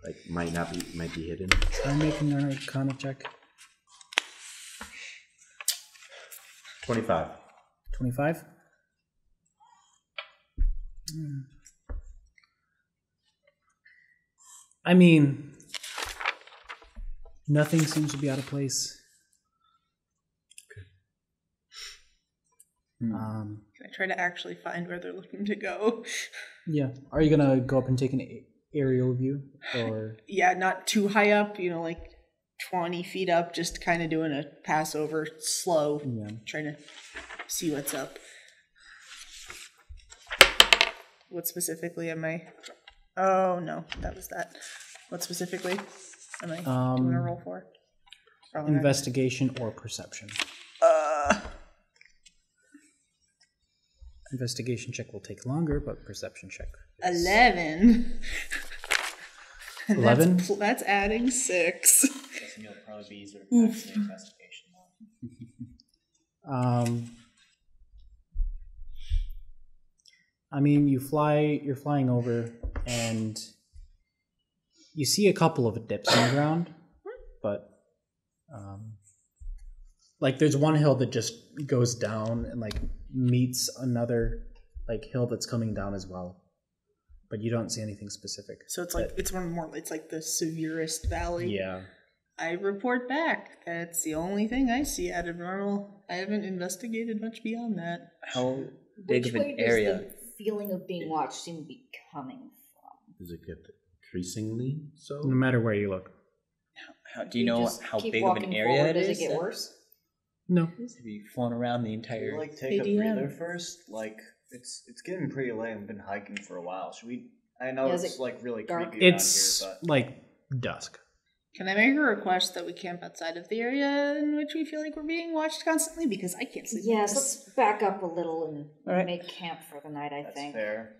Like might be hidden. Try making an Arcana check. 25. 25. I mean, nothing seems to be out of place. Can I try to actually find where they're looking to go? Yeah. Are you gonna go up and take an aerial view, or Yeah, not too high up, like 20 feet up, just kind of doing a pass over, slow, trying to see what's up. What specifically am I? Oh, no, that was that. What specifically am I doing a roll for? Probably not. investigation or perception? Investigation check will take longer, but perception check. 11. And 11? That's adding 6. Guessing it'll probably be easier to pass the investigation one. I mean, you're flying over, and you see a couple of dips in the ground, but like there's one hill that just goes down and like meets another like hill that's coming down as well, but you don't see anything specific. So it's like, it's like the severest valley. Yeah. I report back. That's the only thing I see out of normal. I haven't investigated much beyond that. How big Which of way an does area? the feeling of being watched seem to be coming from? Does it get increasingly so? No matter where you look. Do you know just how keep big of an walking area forward, it does is? it get worse? No. Have you flown around the Can entire? we, like, take a ADM. breather first? Like, it's getting pretty late. We've been hiking for a while. Should we? I know Yeah, is it's it like really dark? creepy It's around here, but like dusk. Can I make a request that we camp outside of the area in which we feel like we're being watched constantly? Because I can't sleep. Yes, like this. let's back up a little and All right. make camp for the night, I that's think. fair.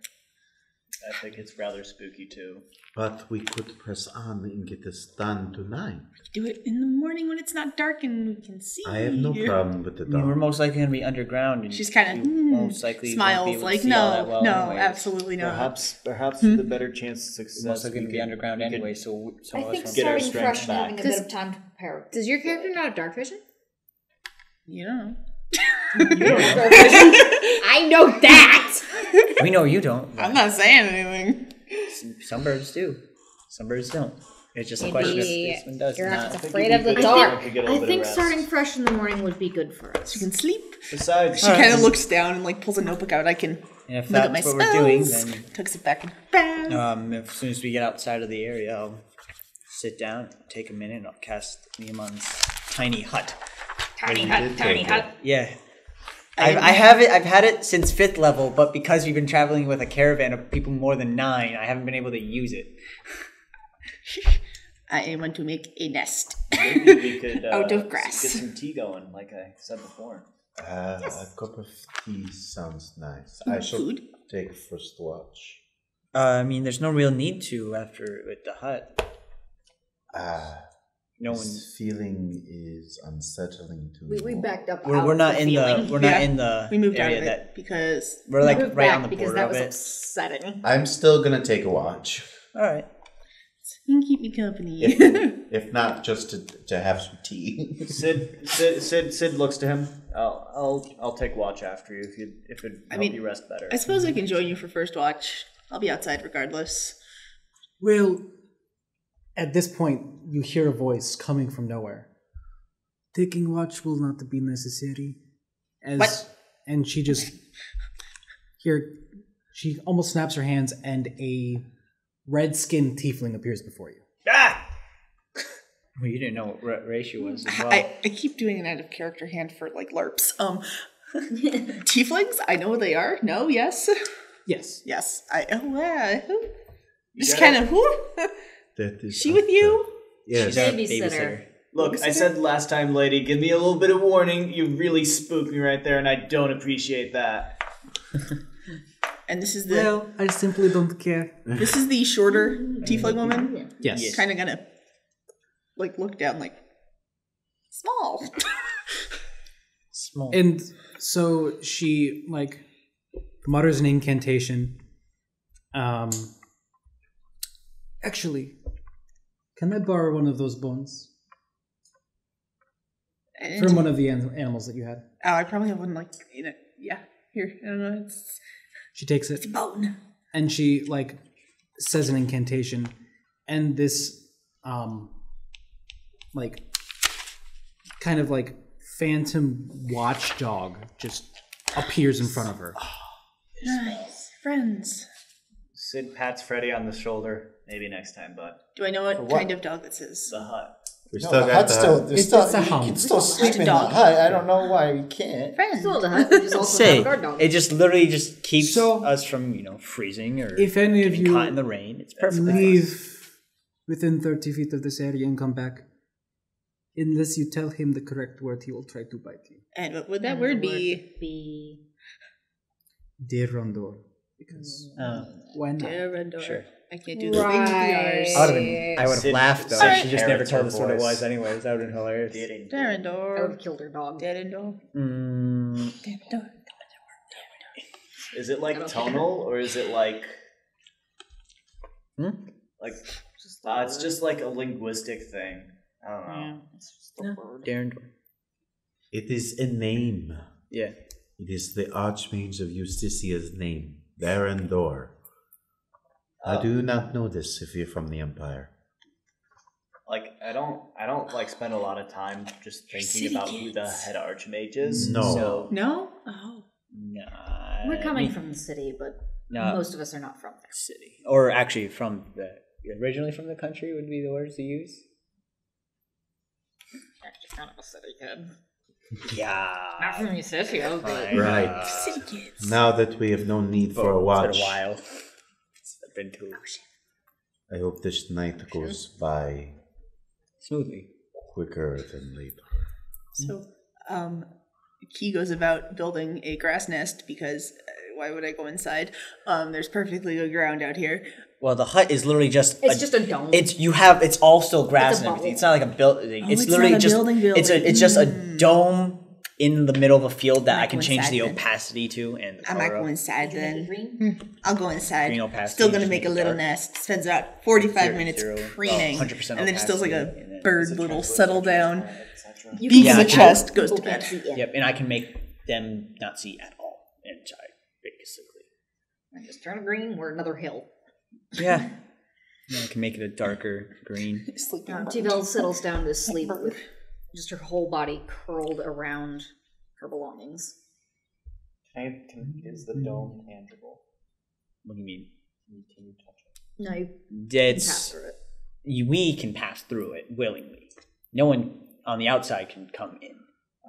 I think it's rather spooky too. But we could press on and get this done tonight. Do it in the morning when it's not dark and we can see. I have no problem with the I mean, we're dark. most likely going to be underground. And She's kind of most likely won't be smiles able to like, see all that no, well no, anyways. absolutely not. Perhaps with a better chance of success. We're most likely going to be underground we could- anyway, so some I of think us get our starting strength fresh and having a back. bit of time to prepare. Does your character not have dark vision? You know. I know that. we know you don't. I'm not saying anything. Some birds do. Some birds don't. It's just a Maybe question if this one does or you're not. afraid of the I dark. could get a I little bit of think rest. starting fresh in the morning would be good for us. You can sleep. Besides, She kind of looks down and like pulls a notebook out. I can And if look at my that's what we're doing, spells. then Tucks it back in her bag. as soon as we get outside of the area, I'll sit down, take a minute, and I'll cast Niamon's tiny hut. Tiny hut. Yeah. I have it. I've had it since 5th level, but because we've been traveling with a caravan of people more than 9, I haven't been able to use it. I want to make a nest. maybe we could Out of grass. get some tea going, like I said before. A cup of tea sounds nice. I shall Food? take first watch. I mean, there's no real need to after with the hut. No one. This feeling is unsettling to me. We backed up. We're out not the in the. feeling. We're Yeah. not in the. We moved out area of it that because we're like We moved right back on the because border that of was it. upsetting. I'm still gonna take a watch. All right. You can keep me company. If not, just to have some tea. Sid looks to him. I'll take watch after you if it help you rest better. I suppose I can join you for first watch. I'll be outside regardless. Well, at this point, you hear a voice coming from nowhere. Taking watch will not be necessary. What? And she just... She almost snaps her hands and a red-skinned tiefling appears before you. Ah! Well, you didn't know what race she was as well. I keep doing an out of character hand for like LARPs. Tieflings? I know what they are. No, yes. Yes. Yes. Just kind of That is she with you? Yes. She's our Babysitter. Look, I said last time, lady, give me a little bit of warning. You really spooked me right there, and I don't appreciate that. And this is the Well, I simply don't care. this is the shorter tiefling woman. Yes. Kind of gonna like look down like small. Small. And so she, like, mutters an incantation. Actually, can I borrow one of those bones? From one of the animals that you had. Oh, I probably have one like yeah. Here, I don't know. She takes it. It's a bone. And she, like, says an incantation. And this, like, kind of like phantom watchdog just appears in front of her. Nice. Friends. Sid pats Freddy on the shoulder. Maybe next time, bud. Do I know what kind of dog this is? The hut. We No, still the got hut's the still, hut. there's still, It's a you hound. can still sleep It's a in the dog. hut. I don't know why we can't. Friends. Still the hut, which is also Say, a guard dog. it just literally just keeps So, us from, freezing or if any of getting you caught in the rain. It's perfectly fine. leave within 30 feet of this area and come back, unless you tell him the correct word, he will try to bite you. And what would that word be? Be De Rondor. Because why not? Derendor. Sure. I can't do the thing with the R's. I would have Sid- laughed though. Sid She just never parrots told her us what it voice. was anyways. That would have been hilarious. I would Derendor. have killed her dog. Derendor. Mm, Is it like tonal, or is it like... Like, it's just like a linguistic thing. I don't know. It's just a word. Darren. It is a name. Yeah. It is the Archmage of Justicia's name, Darendor. I do not know this if you're from the Empire. Like, I don't like spend a lot of time just thinking about who the head archmage is. No. So No? Oh. Nah. We're coming from the city, but No. most of us are not from there. City. Or actually from originally from the country would be the words to use. Actually, kind of a city kid. Yeah. Not from the city, but Right. City kids. Now that we have no need for a watch, It's been a while. It's been too I hope this night goes by smoothly. quicker than later. So, Key goes about building a grass nest because why would I go inside? There's perfectly good ground out here. Well, the hut is literally just it's just a dome. It's all still grass It's a and everything. bubble. It's not like a building. Oh, it's it's literally not a just building. it's just a dome in the middle of a field that I can go change the inside then. opacity to and the I might color go of. inside Did you make it then. green? I'll go inside. Green opacity, Still gonna just make make a it little dark. nest. Spends about 45 minutes Zero, preening. 100% And then just does like a opacity, and then bird it's a little tranquil, settle etc. down. You Beats Yeah, the I can- chest, goes to People can't bed. see in. Yep, and I can make them not see at all inside, basically. I just turn it green. We're another hill. Yeah. Yeah, I can make it a darker green. Sleeping. T-Bell settles down to sleep with just her whole body curled around her belongings. Is the dome tangible? What do you mean? Can you touch it? No, you can pass It's through it. we can pass through it willingly. No one on the outside can come in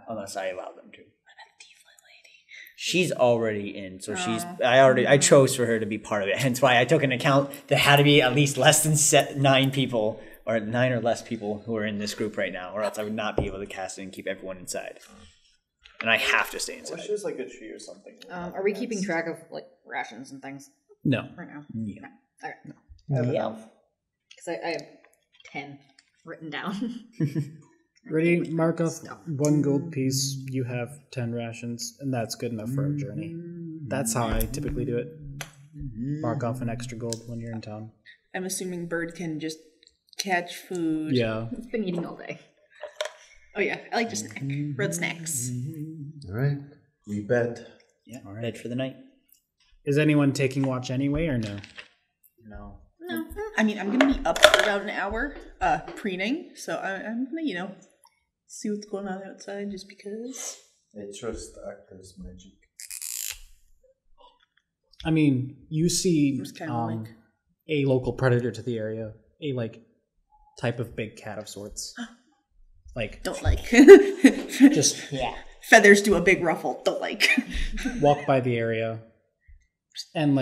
unless I allow them to. She's already in, so I chose for her to be part of it. Hence why I took into account there had to be at least less than 9 people, or 9 or less people who are in this group right now, or else I would not be able to cast it and keep everyone inside. And I have to stay inside. Wish there's like a tree or something. Are we keeping track of like rations and things No. right now? Yeah. Okay. I have enough. Because I have 10 written down. Ready? Mark off 1 gold piece. You have 10 rations, and that's good enough for a journey. That's how I typically do it. Mark off an extra gold when you're in town. I'm assuming Bird can just Catch food. Yeah. It's been eating all day. Oh yeah, I like to snack. Road snacks. All right. We bet. Yeah. Bed for the night. Is anyone taking watch anyway or no? No. No, I mean I'm gonna be up for about an hour, preening. So I'm gonna, see what's going on outside, just because. I trust Actor's magic. I mean, you see Just kind of like a local predator to the area, a type of big cat of sorts. don't like. Just Feathers do a big ruffle. Don't like. walk by the area, and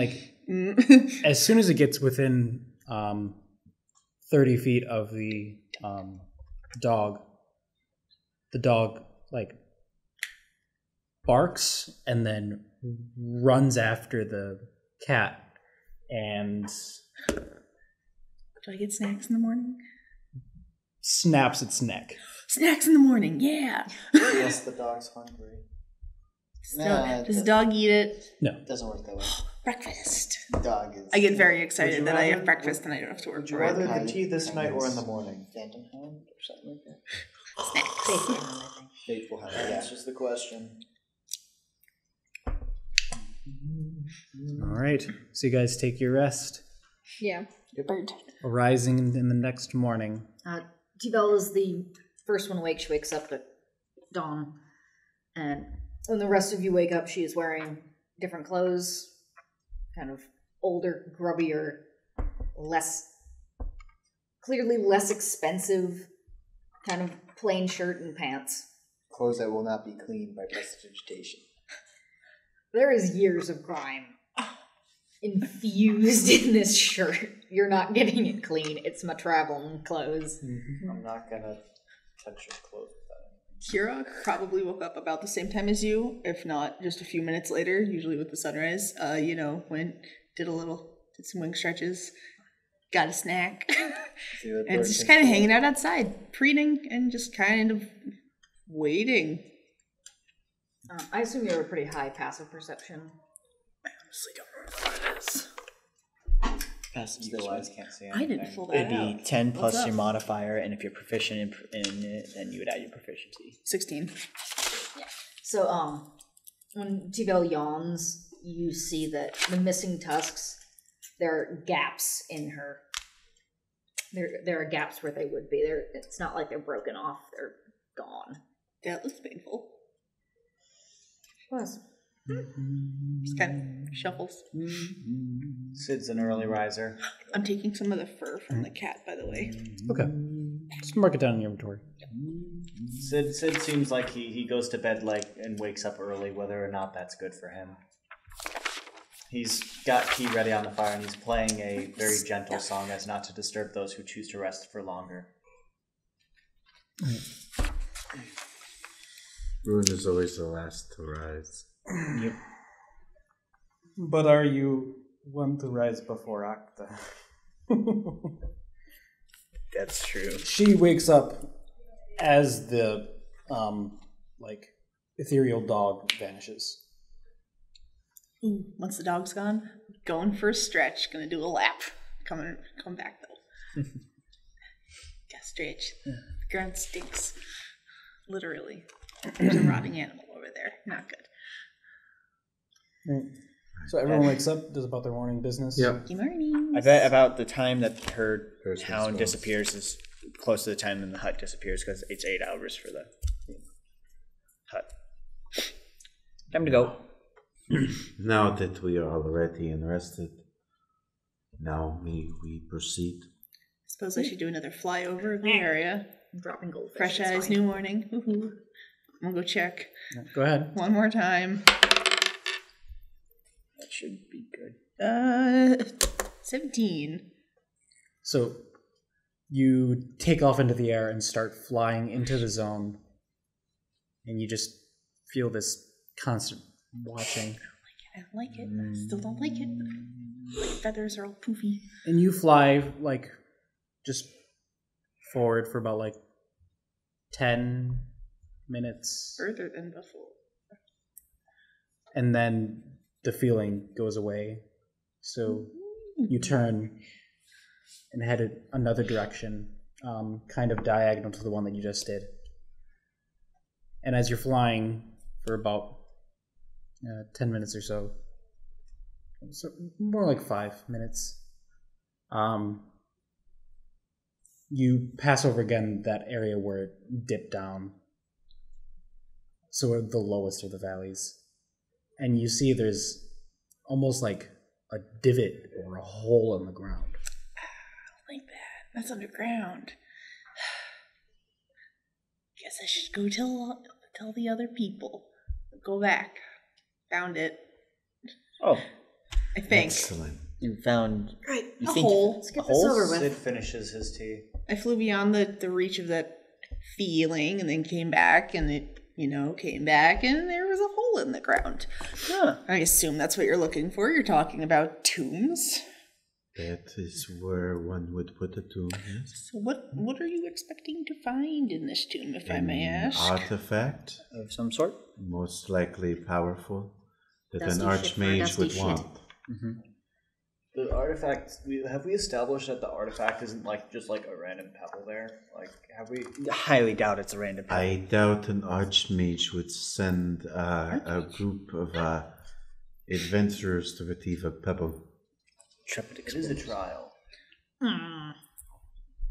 as soon as it gets within 30 feet of the dog barks and then runs after the cat and Do I get snacks in the morning? snaps its neck. Snacks in the morning, yeah. Yes, the dog's hungry. Does the dog eat it? It doesn't work that way. Breakfast. The dog is. I get very Would excited you that I rather- have breakfast and I don't have to work Would you for it. rather the tea this night or in the morning? Phantom Hound or something like that? Snacks. Faithful Hound. That answers the question. All right, so you guys take your rest. Yeah. Bird. Arising in the next morning. T-Bell is the first one awake. She wakes up at dawn. And when the rest of you wake up, she is wearing different clothes. Kind of older, grubbier, clearly less expensive, kind of plain shirt and pants. Clothes that will not be cleaned by prestidigitation. There is years of crime infused in this shirt. You're not getting it clean. It's my traveling clothes. I'm not gonna touch your clothes. Kira probably woke up about the same time as you, if not just a few minutes later, usually with the sunrise. Did some wing stretches, got a snack, and just kind of hanging out outside, preening, and just kind of waiting. I assume you have a pretty high passive perception. I honestly don't remember what it is. Passive Eyes can't see I anything. didn't fill that It'd out. be 10 plus What's your up? modifier, and if you're proficient in it, then you would add your proficiency. 16. So, when T-Bell yawns, you see that the missing tusks, there are gaps in her. There are gaps where they would be. It's not like they're broken off. They're gone. That looks painful. Plus, Just kind of shuffles. Sid's an early riser. I'm taking some of the fur from the cat, by the way. Okay. Just mark it down in your inventory. Sid seems like he goes to bed and wakes up early, whether or not that's good for him. He's got tea ready on the fire, and he's playing a very gentle song as not to disturb those who choose to rest for longer. Rune is always the last to rise. Yep. But are you one to rise before Akta? That's true. She wakes up as the ethereal dog vanishes. Ooh, once the dog's gone, going for a stretch. Gonna do a lap. Come back though. Gotta stretch. The ground stinks. Literally. There's a rotting animal over there. Not good. Right. So everyone wakes up, does about their morning business. Yep. Good morning. I bet about the time that her Hers hound goes. disappears is close to the time when the hut disappears because it's 8 hours for the hut. Time to go. Now that we are all ready and rested, now we proceed. Suppose I should do another flyover of the area. I'm dropping goldfish. Fresh it's eyes, fine. new morning. Woohoo. I'm gonna go check Go ahead. one more time. That should be good. 17. So you take off into the air and start flying into the zone, and you just feel this constant watching. I don't like it. I still don't like it. My feathers are all poofy. And you fly just forward for about 10 minutes, Further than before. and then the feeling goes away. So you turn and headed another direction, kind of diagonal to the one that you just did. And as you're flying for about 10 minutes or so more like 5 minutes, you pass over again that area where it dipped down. So we're the lowest of the valleys. And you see there's almost like a divot or a hole in the ground. Like that. That's underground. Guess I should go tell the other people. Go back. Found it. Oh, I think. Excellent. you found Right. you A think hole. Let's get a this hole? over with. Sid finishes his tea. I flew beyond the reach of that feeling and then came back and it, came back and there was a hole in the ground. Huh. I assume that's what you're looking for. You're talking about tombs. That is where one would put a tomb, yes. So what are you expecting to find in this tomb, if I may An ask? artifact, Of some sort. most likely powerful, that Dusty an shit for archmage dusty would shit. want. The artifact. Have we established that the artifact isn't just like a random pebble there? Have we? Highly doubt it's a random. I doubt an archmage would send a group of adventurers to retrieve a pebble. Intrepid It is a explorer. trial.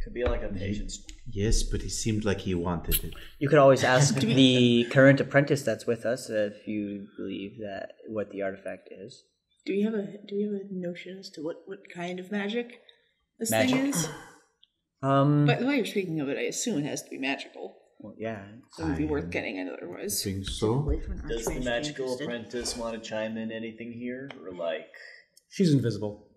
Could be like a patient's. Yes, but he seemed like he wanted it. You could always ask the current apprentice that's with us if you believe that what the artifact is. Do we have a notion as to what kind of magic this Magic. thing is? By the way you're speaking of it, I assume it has to be magical. Well, yeah. So it would be worth I getting it otherwise. think so. Does the magical apprentice want to chime in anything here, or She's invisible.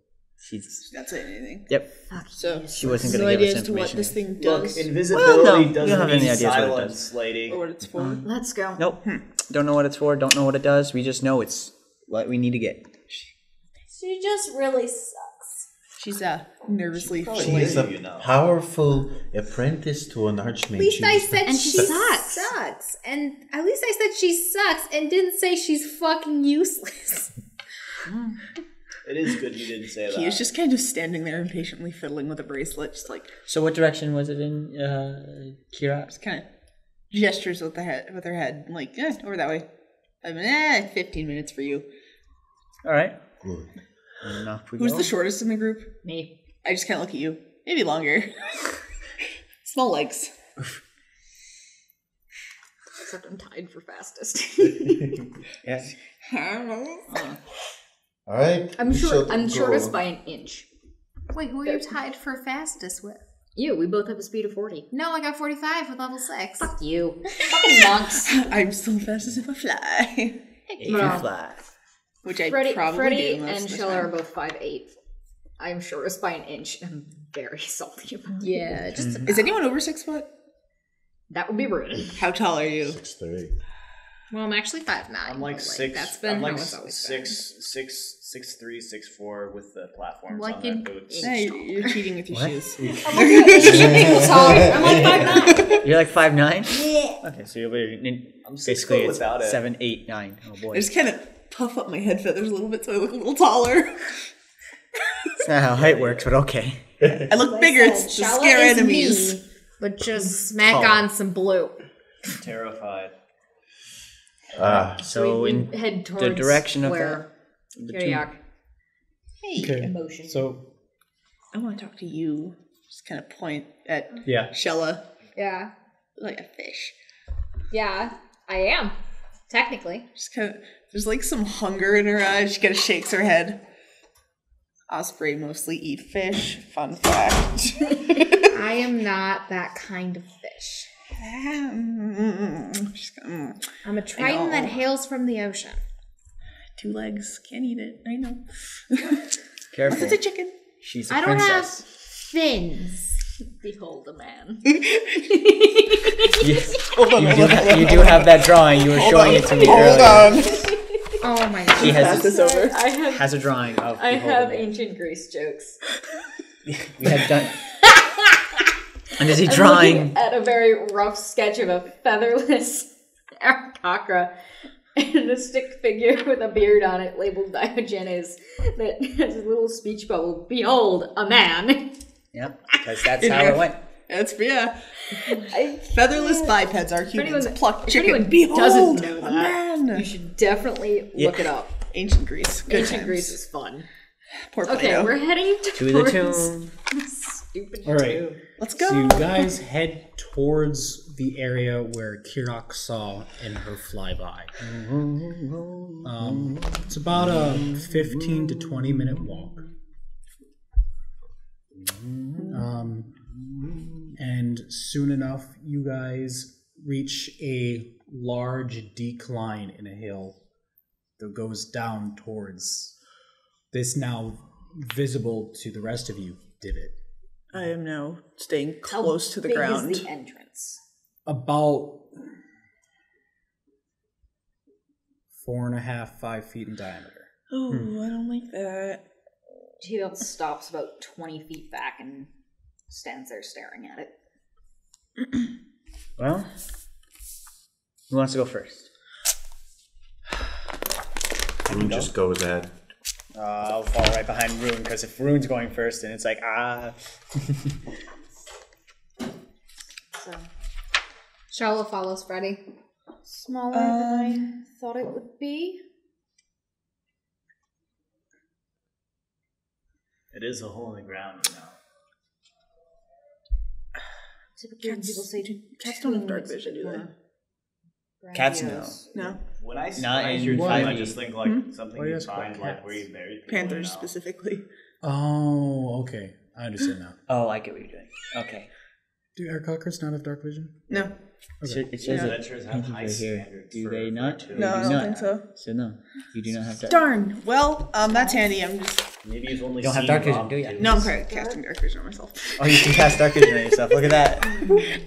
She's. Not saying anything. Yep. So She wasn't no going to give idea us as to what information. this thing look? does Invisibility Well, no, we don't doesn't have any mean ideas what it silence, lady. or what it's for. Let's go. Nope. Don't know what it's for. Don't know what it does. We just know it's what we need to get. She just really sucks. She's nervously She is flailing. a powerful apprentice to an archmage. At least I said And she she sucks. sucks. And at least I said she sucks and didn't say she's fucking useless. It is good you didn't say that. He is just kind of standing there impatiently fiddling with a bracelet, just like So what direction was it in, Kira? just kind of gestures with her head, like over that way. 15 minutes for you. All right. Good. And off we Who's go. the shortest in the group? Me. I just kind of look at you. Maybe longer. Small legs. Except I'm tied for fastest. Yeah. All right. I'm we sure. shall I'm go. shortest by an inch. Wait, who are you tied for fastest with? You. We both have a speed of 40. No, I got 45 with level 6. Fuck you. Fucking monks. I'm still fast as if I fly. If you fly. Which I Freddie probably do and most of the Shella are time. both 5'8". I'm shortest by an inch. I'm very salty about it. Yeah, just Is anyone over 6 foot? That would be rude. How tall are you? 6'3". well, I'm actually 5'9". I'm like but, 6. That's been I'm how like it's always been. 6'3", 6'4" with the platforms Like on their in- boots. Yeah, you're cheating with your shoes. I'm like 5'9". You're like 5'9"? Yeah. Okay, so you're I'm 6 basically foot it's without it. 7, 8, 9. Oh boy. I just kind of puff up my head feathers a little bit so I look a little taller. It's not how height works, but okay. I look bigger to Shala scare is enemies. me, but just smack Oh. on some blue. Terrified. So we in head towards the direction of where Kiriak. Hey, Okay. Emotion. So, I want to talk to you. Just kind of point at yeah. Shella Yeah. like a fish. Yeah, I am. Technically. Just kind of, there's like some hunger in her eyes. She kind of shakes her head. Osprey mostly eat fish. Fun fact. I am not that kind of fish. I'm a trident that hails from the ocean. 2 legs. Can't eat it. I know. Careful. It's a chicken. She's a I don't have princess. fins. Behold a man. You do have that drawing. You were showing it to me earlier. Oh my god. She has, This over. I have. has a drawing of I Behold have a Man. ancient Greece jokes. We had done. And is he I'm drawing? looking at a very rough sketch of a featherless Arakocra and a stick figure with a beard on it labeled Diogenes that has a little speech bubble. Behold, a man. Yep, because that's how it went. Featherless bipeds are humans. Pluck chicken. anyone Behold, doesn't know a that, man. you should definitely look it up. Ancient Greece. Good Ancient times. Greece is fun. Poor Okay, Plato. we're heading To the towards tomb. stupid All right. tomb. Let's go. So you guys head towards the area where Kirok saw in her flyby. It's about a 15 to 20 minute walk. And soon enough, you guys reach a large decline in a hill that goes down towards this now visible to the rest of you divot. I am now staying How close to the big ground. is the entrance? About 4.5, 5 feet in diameter. Oh, I don't like that. T-Belt stops about 20 feet back and stands there staring at it. Well, who wants to go first? Rune just goes ahead. I'll fall right behind Rune, because if Rune's going first, then it's like, So Charlotte follows Freddy. smaller than I thought it would be. It is a hole in the ground, you know. Typically, when people say Cats don't have dark tomb, it's vision, do they? more Cats grandiose. No. When I Not when I in hear tomb, 5e. I just think like something Why do you you ask about find like cats? where you bury people. Panthers you know? specifically. Oh, okay. I understand now. oh, I get what you're doing. Okay. Do aircockers not have dark vision? No. It says Yeah, it. adventurers have Paintings high right here. standards Do for- they for not? tomb. No, I They do don't not. think so. So no, you do not have dark. Darn. Well, that's handy. I'm just. Maybe you've only You don't have seen dark vision, Rob do ya? Davis. No, I'm casting dark vision on myself. Oh, you can cast dark vision on yourself. Look at that.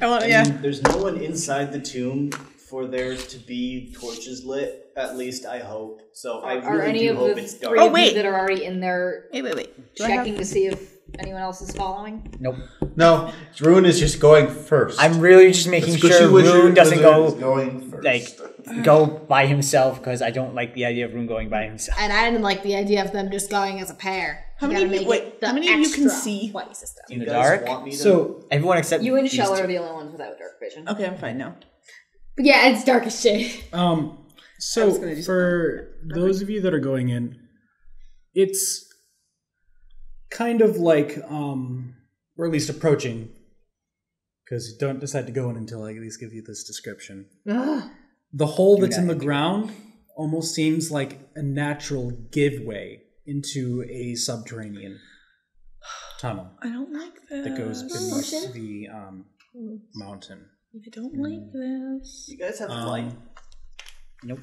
I want, I yeah. mean, there's no one inside the tomb for there to be torches lit. At least I hope. So I Are really any do of hope the it's three dark. Oh, of wait. you that are already in there Wait. Do I checking have... to see if anyone else is following? Nope. No, Rune is just going first. I'm really just making It's 'cause sure she was your Rune doesn't wizard is go going first. like go by himself, because I don't like the idea of Rune going by himself. And I didn't like the idea of them just going as a pair. How You many gotta of you- make wait, it the how many of you can extra see? 20 system. In the You guys dark. want me to- So everyone except You and these Shell two. are the only ones without dark vision. Okay, I'm fine now. But yeah, it's dark as shit. So was gonna do for those of you that are going in, it's kind of like, or at least approaching, because don't decide to go in until I at least give you this description. The hole that's in the ground almost seems like a natural giveaway into a subterranean tunnel I don't like this. that goes beneath the mountain. I don't like this. You guys have light. Nope.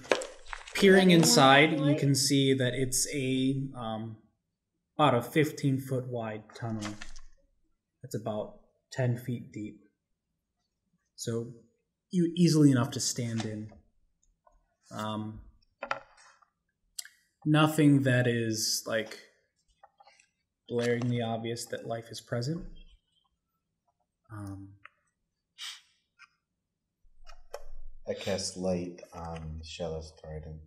Peering inside, you can see that it's about a 15-foot wide tunnel. It's about 10 feet deep. So easily enough to stand in. Nothing that is like blaringly obvious that life is present. I cast light on Shella's trident.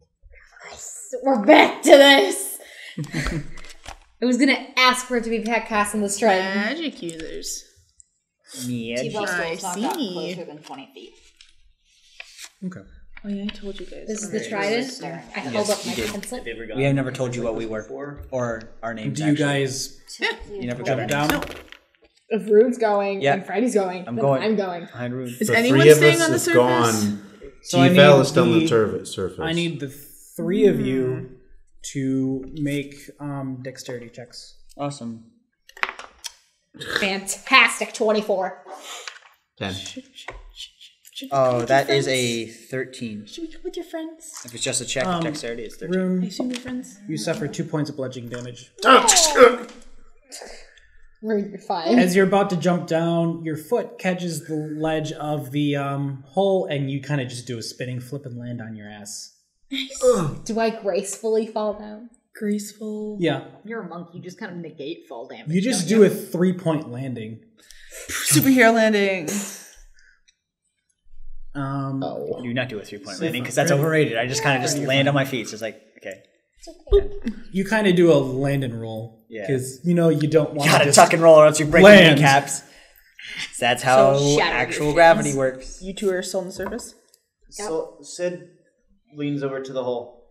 We're back to this. I was gonna ask for it to be cast in the stride. Magic users. Yeah. T-Bell I still not see. closer than 20 feet. Okay. Oh yeah, I told you guys. This is the Alright. trident. Staring I at it. held up you my did. pencil. Have you ever We gotten have never told you what we were, before? or our names. Do you actually. guys You never got jump our down? names. If Rune's going Yeah. and Freddy's going, I'm then going. I'm going. Behind Rune. Is The anyone three of staying us on the is surface? gone. So I T-Val need is still on the the- surface. I need the three of you to make dexterity checks. Awesome. Fantastic 24. 10. Oh, that is a 13. Should we come with your friends? If it's just a check of dexterity, it's 13. Rune, Assume your friends. you suffer 2 points of bludgeoning damage. Rune, you're fine. As you're about to jump down, your foot catches the ledge of the hole, and you kind of just do a spinning flip and land on your ass. Do I gracefully fall down? Graceful. Yeah, You're a monk, you just kind of negate fall damage. you just don't do a 3-point landing. Superhero landing. Do not do a 3-point landing, because that's overrated. I just kind of just land on my feet. So it's like, okay. You kind of do a land and roll. Yeah. Because, you know, you don't want You gotta to tuck and roll or else you break land. your kneecaps. That's how So shatter actual your gravity fins. works. You two are still on the surface? So Sid leans over to the hole.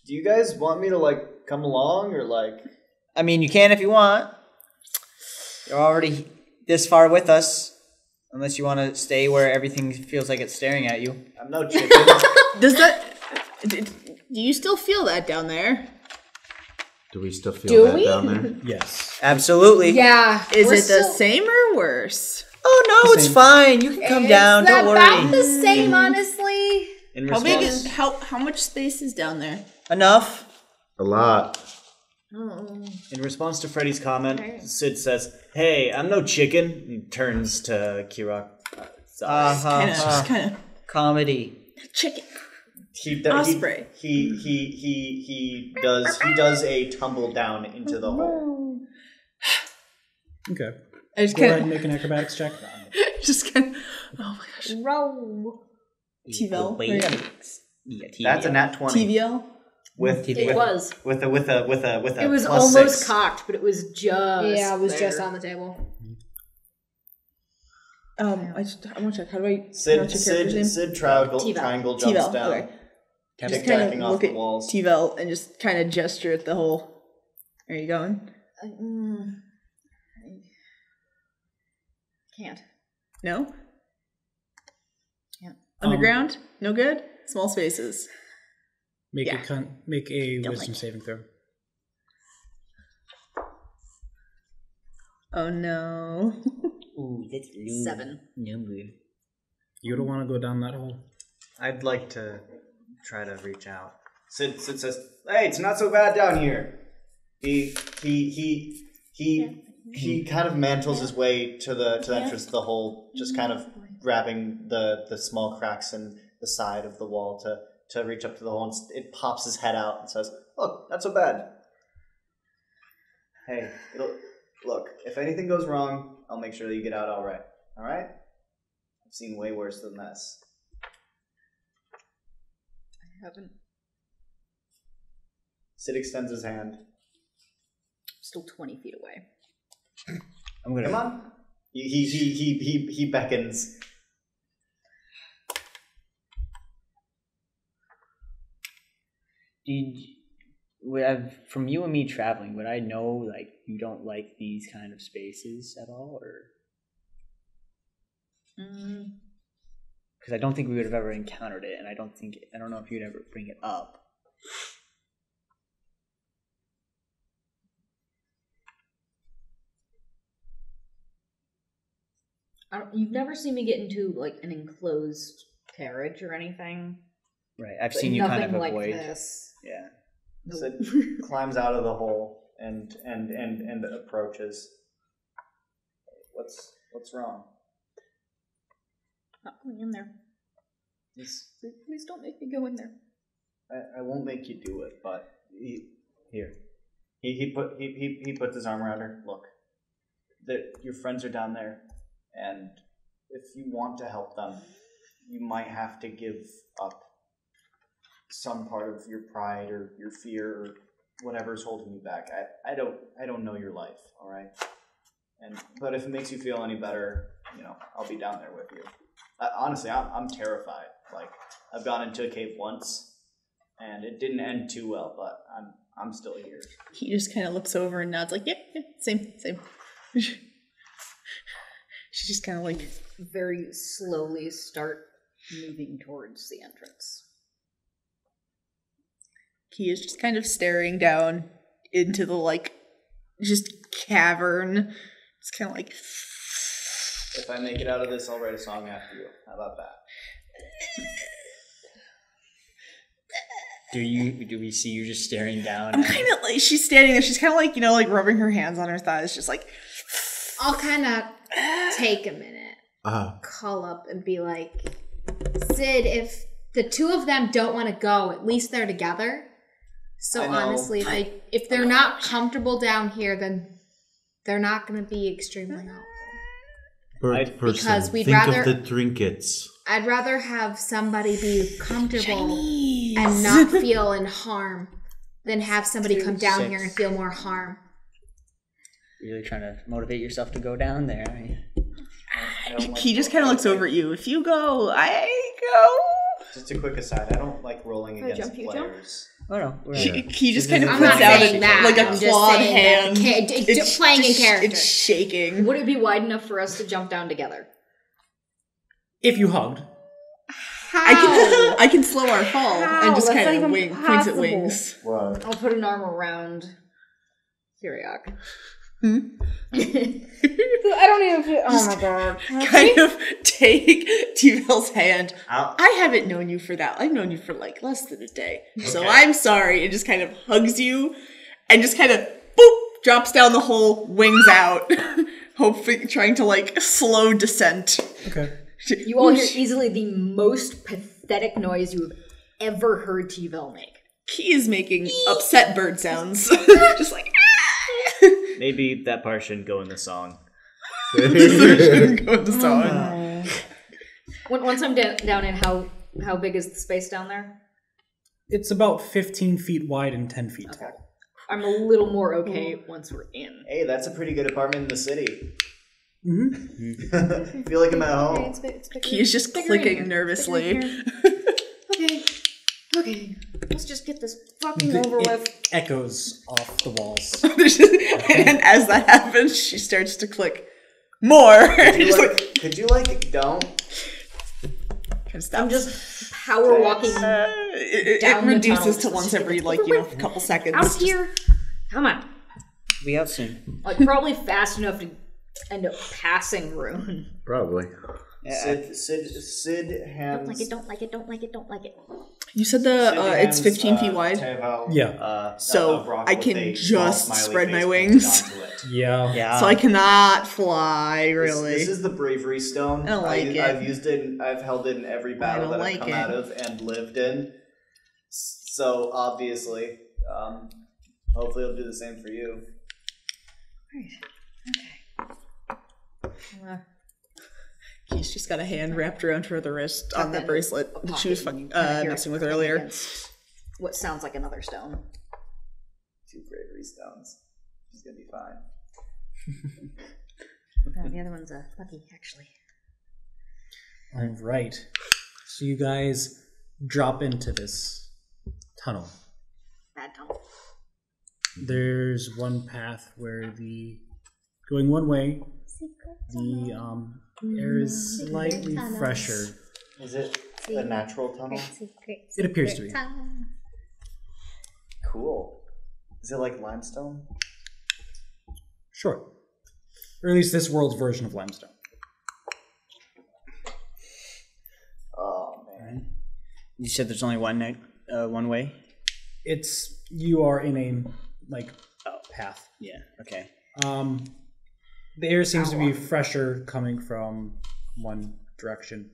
Do you guys want me to like come along or like? I mean, you can if you want. You're already this far with us. Unless you want to stay where everything feels like it's staring at you. I'm no chicken. Does that... Do you still feel that down there? Do we still feel Do that we? down there? Yes. Absolutely. Yeah. Is we're it the still- same or worse? Oh, no, it's Same. fine. You can come down. It's Don't about worry. the same, honestly. In How big response, is... How much space is down there? Enough. A lot. in response to Freddy's comment, Sid says, "Hey, I'm no chicken." He turns to Kirok. Just kind of... Comedy. Chicken. He Osprey. He does a tumble down into the hole. Okay. I just Go ahead kind and make an acrobatics check. of... Just kind of... Oh my gosh. Roll. TVL. Wait. Where you at? Yeah, TV. That's a nat 20 TVL? with It was. with a It was plus almost 6. cocked, but it was just. Yeah, it was there. just on the table. I want to check. How do I... Sid triangle T-Val. jumps TVL. down, Okay. Just kind tic-tacking of off look the at walls. TVL and just kind of gesture at the hole. Are you going? Can't. No? Yeah. Underground? No good? Small spaces. Make Yeah. make a Don't wisdom like it. saving throw. Oh no. Ooh, that's low 7. number. You don't want to go down that hole. I'd like to try to reach out. Sid says, "Hey, it's not so bad down here." He kind of mantles his way to the entrance to the hole, just kind of grabbing the small cracks in the side of the wall to reach up to the hole. And it pops his head out and says, "Look, not so bad. Hey, look, if anything goes wrong, I'll make sure that you get out all right. All right? I've seen way worse than this." I haven't. Sid extends his hand. Still 20 feet away. I'm gonna Come on. He beckons. From you and me traveling, would I know like you don't like these kind of spaces at all, or because I don't think we would have ever encountered it, and I don't know if you'd ever bring it up. You've never seen me get into like an enclosed carriage or anything. Right, I've But seen you kind of nothing like avoid. this. Yeah. Sid climbs out of the hole and approaches. What's wrong? Not going in there. Please don't make me go in there. I won't make you do it, but here. He puts his arm around her. Look, your friends are down there, and if you want to help them, you might have to give up some part of your pride or your fear or whatever's holding you back. I don't know your life, all right? But if it makes you feel any better, I'll be down there with you. Honestly, I'm terrified. Like, I've gone into a cave once, and it didn't end too well, but I'm still here. He just kind of looks over and nods like, yeah, same. She just kind of like... Very slowly start moving towards the entrance. He is just kind of staring down into the, like, just cavern. It's kind of like... If I make it out of this, I'll write a song after you. How about that? Do we see you just staring down? I'm kind of like... She's standing there. She's kind of like, like rubbing her hands on her thighs. Just like... I'll kind of take a minute, Uh, call up and be like, Sid, if the two of them don't want to go, at least they're together. So I know. honestly, if they're not comfortable down here, then they're not going to be extremely helpful. bird person, because we'd think rather- of the trinkets. I'd rather have somebody be comfortable and not feel in harm than have somebody come down 6. here and feel more harm. Really trying to motivate yourself to go down there. He just kind of looks over at you. If you go, I go. Just a quick aside, I don't like rolling If I against jump, you jump? players. Oh no. He just kind of I'm puts not out saying that. like a I'm just clawed saying hand. that playing in character. It's shaking. Would it be wide enough for us to jump down together? If you hugged. I can slow our fall and just That's kind not of even points at possible. wings. What? I'll put an arm around Kyriak. I don't even feel. Oh my god. Kind of take T-Bell's hand. Ow. I haven't known you for that. I've known you for like less than a day. So I'm sorry. And just kind of hugs you and just kind of boop drops down the hole, wings out. Hopefully trying to like slow descent. Okay. You all hear easily the most pathetic noise you have ever heard T-Bell make. He is making upset bird sounds. Just like Maybe that part shouldn't go in the song. go into song. Once I'm down in, how big is the space down there? It's about 15 feet wide and 10 feet tall. I'm a little more okay once we're in. Hey, that's a pretty good apartment in the city. Mm-hmm. Feel like I'm at home. He's just clicking nervously. Okay, let's just get this fucking over with. It echoes off the walls. And as that happens, she starts to click more. Could you don't? I'm just power walking It down the reduces tunnel. to once every a couple seconds. out here. Come on, Be out soon. like probably fast enough to end up passing Rune. Probably. Sid hands. Don't like it. You said it's 15 feet wide. Yeah. So I can just spread my wings. Yeah. Yeah. So I cannot fly, really. This is the bravery stone. I don't like it. I've used it. I've held it in every battle that I've come out of and lived in. So obviously, hopefully, it'll do the same for you. He's just got a hand wrapped around her other wrist on that bracelet that she was fucking messing with earlier. What sounds like another stone. 2 bravery stones. She's gonna be fine. The other one's lucky, actually. All right. So you guys drop into this tunnel. Bad tunnel. There's one path where going one way, the air is slightly fresher. Is it a natural tunnel? It appears to be. Cool. Is it like limestone? Sure. Or at least this world's version of limestone. Oh man. You said there's only one way? You are in a path. Yeah. Okay. The air seems to be fresher coming from one direction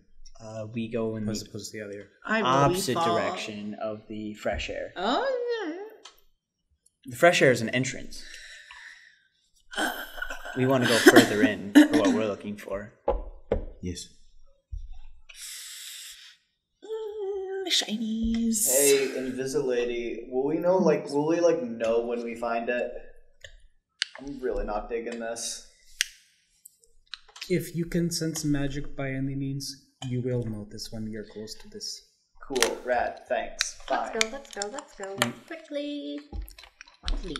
We go in as the opposed to the other. opposite direction of the fresh air. Oh, yeah. The fresh air is an entrance. We want to go further in for what we're looking for. Yes. Shinies. Hey, Invisilady, will we know when we find it? I'm really not digging this. If you can sense magic by any means, you will notice when you're close to this. Cool, rad, thanks. Fine. Let's go. Quickly. Let's leave.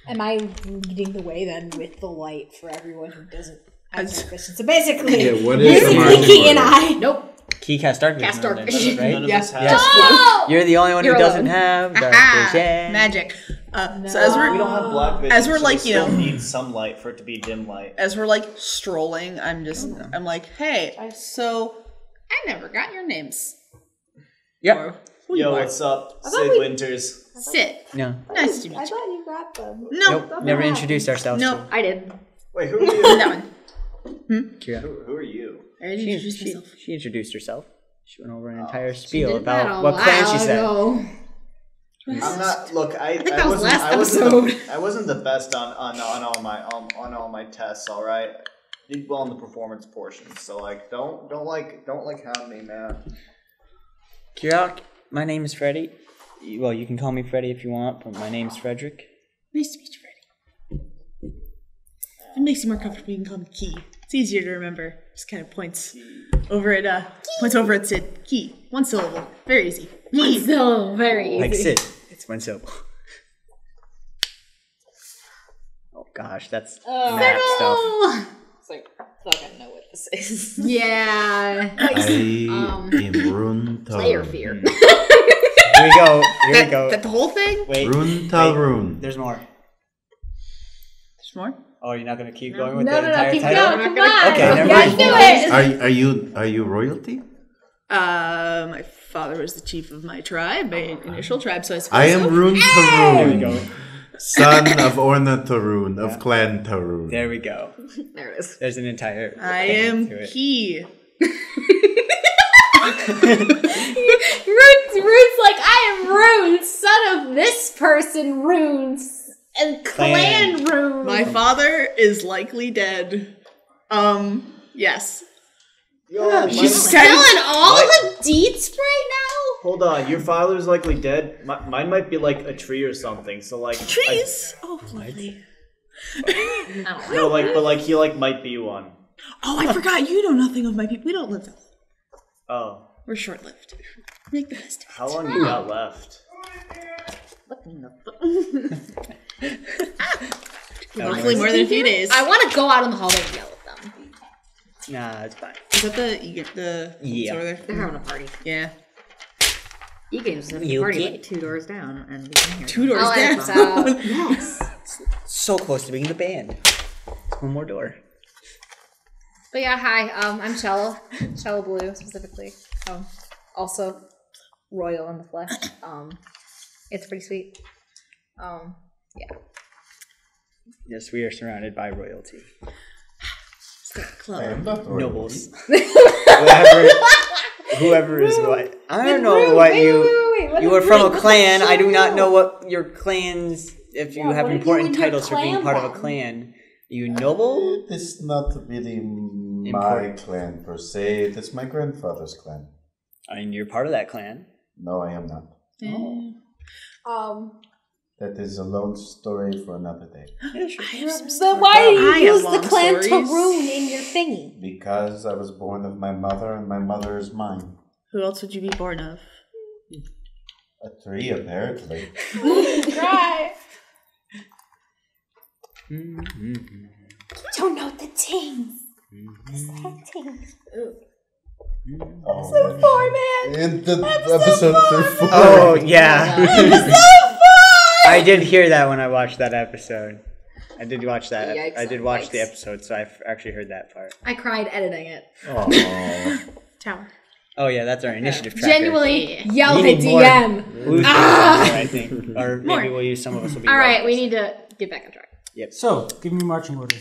Am I leading the way then with the light for everyone who doesn't have dark vision? So basically, Yeah, what is the Kiki and I. Nope. Key cast dark vision. Cast dark then, vision. right? None of Yeah. us have. Yes. You're the only one You're who doesn't alone. have dark vision. Magic. So as We don't have black vision. as we're so like, we you know- still need some light for it to be dim light. as we're like strolling, I'm like, hey, so I never got your names. Yep. Or who you Yo, are. what's up? Sid Winters. Sit. No. Nice to meet I you. thought you got them. No. Nope. Never introduced ourselves. No. I did. Wait, who are you? That one. Kira. Who are you? I already She, introduced she, myself. she introduced herself. She went over an entire Did spiel that about a what clan while she said. ago. I'm not. Look, I think that was wasn't. last I wasn't. episode. I wasn't the best on all my tests. All right, did well in the performance portion. So like, don't hound me, man. Kira, my name is Freddie. Well, you can call me Freddie if you want, but my name's Frederick. Nice to meet you, Freddie. If it makes you more comfortable, you can call me Key. It's easier to remember. Just kind of points over at Sid. Key. One syllable. Very easy. Key. So very easy. Like Sid. It's one syllable. Oh gosh, that's map stuff. It's like, fuck, I know what this is. Yeah. I am Rune Player fear. Here we go. Here we go. That the whole thing? Wait. Rune Tal'Rune. There's more. There's more? Oh, you're not gonna keep going with No, the no, entire keep title? going. Come on. Okay, never Let's mind. do it. Are you royalty? My father was the chief of my tribe, my initial tribe, so I suppose I am so. Rune There we go. Tal'Rune, son of Orna Tarun of Clan Tarun. There we go. There it is. There's an entire. I thing am to it. Key. Rune's like, I am Rune, son of this person, Rune's, and clan Rune. My father is likely dead. Yes. Yo, She's Telling all the deets right hold on, your father's likely dead. Mine might be like a tree or something. So like trees. Oh, lovely. No, like, but like he like might be one. Oh, I forgot. You know nothing of my people. We don't live that long. Oh, We're short-lived. Make the best of it. how long you got left? What in the Hopefully more than a few days. I want to go out in the hallway and yell at them. Nah, it's fine. Is that the Yeah. over there? They're having a party. Yeah. You can just have a party like 2 doors down and we can hear 2 doors I'll edit down. this out. Yes. So close to being the band. One more door. But yeah, hi. I'm Cello Blue specifically. Also royal in the flesh. It's pretty sweet. Yeah. Yes, we are surrounded by royalty. Club. I'm not royalty. Nobles. Whoever is what. I don't know what you. You are from a clan. I do not know what your clans. If you have what are important you in your titles for being clan part of a then? clan, you noble. It's not really my Important. clan per se. It's my grandfather's clan. And you're part of that clan. No, I am not. That is a long story for another day. Yeah, sure. Then why do I you have use the long clan stories. Tarun in your thingy? Because I was born of my mother, and my mother is mine. Who else would you be born of? A tree, apparently. Right. Mm-hmm. You don't know the things. The things. Oh, man. In the episode 4. Oh yeah. I did hear that when I watched that episode. I did watch that. Yikes, I did watch the yikes. episode, so I actually heard that part. I cried editing it. Oh. Tower. Oh yeah, that's our initiative tracker. Genuinely yell We at need more. DM. We'll use more, I think, or maybe we'll use some of us will be. All right, robots. we need to get back on track. So, give me marching order.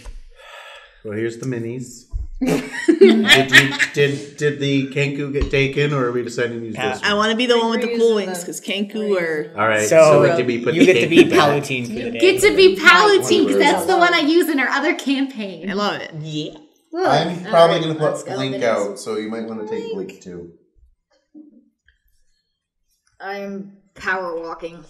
Well, here's the minis. did the Kenku get taken, or are we deciding to use this I one? want to be the one with the Reusing cool the- wings because Kanku are. All right, So, so did we put you the get to Kenku be back? Palatine for the day. Get to be Palatine because that's the one I use in our other campaign. I love it. Yeah. I'm probably going to let's put go, Blink minis. out, so you might want to take Blink too. I'm power walking.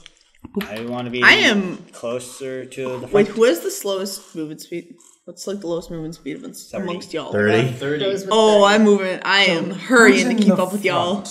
I want to be. I am. closer to the Wait, front. who has the slowest movement speed? What's like the lowest movement speed amongst y'all? 30. 30. Those with Oh, the- I'm moving. I am hurrying to keep up with y'all.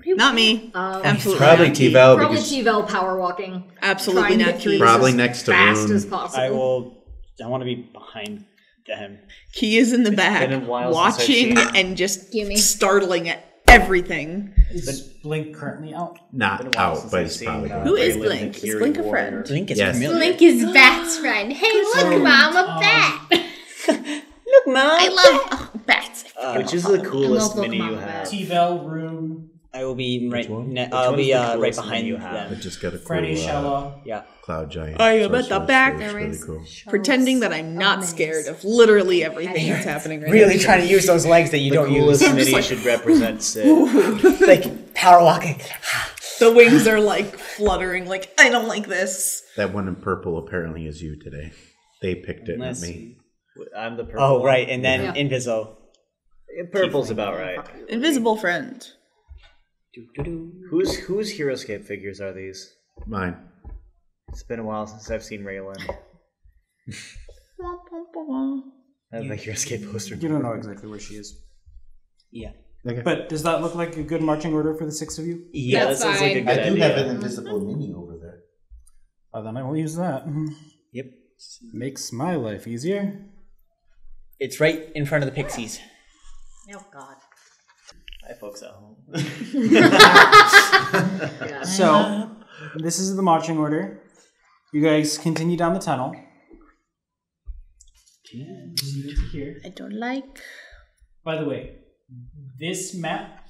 Not me. Absolutely. Probably not. T-Val, Probably because T-Vel power walking. Absolutely Trying to not get through Key. this Probably as next to fast Rune. as possible. I will. I want to be behind them. Key is in the back, been a while since I've watching seen and just Gimme. startling at everything. Is Blink currently out? not out, but he's probably Who going. is Blink? Is Blink a friend? Blink is Yes. familiar. Link is Bat's friend. Hey, look, Mom, a bat. Look, Mom. I love bats. Which is the coolest Pokemon mini you with have? T-Vel, Rune, I will be right. one? I'll be one's the right coolest behind you them. have? I just got a Freddy, cool Shella. Yeah. Cloud Giant. I am at the sorceress, back. so it's really cool. Pretending that I'm not scared of literally everything that's happening right Really now. trying to use those legs that you The don't coolest use. mini should represent Sid. Like power walking. The wings are like fluttering, like, I don't like this. That one in purple apparently is you today. They picked it, not Let's me. I'm the purple. Oh one. right, and then Yeah. Inviso. Purple's about right. Invisible friend. Whose HeroScape figures are these? Mine. It's been a while since I've seen Raylan. I have a HeroScape poster. You don't know exactly where she is. Yeah. Okay. But does that look like a good marching order for the 6 of you? Yeah, that sounds like a good I do idea. have an invisible mini over there. Oh, then I will use that. Yep. Makes my life easier. It's right in front of the pixies. Oh God. Hi, folks at home. Yeah. So, this is the marching order. You guys continue down the tunnel. Here. I don't like. By the way, this map,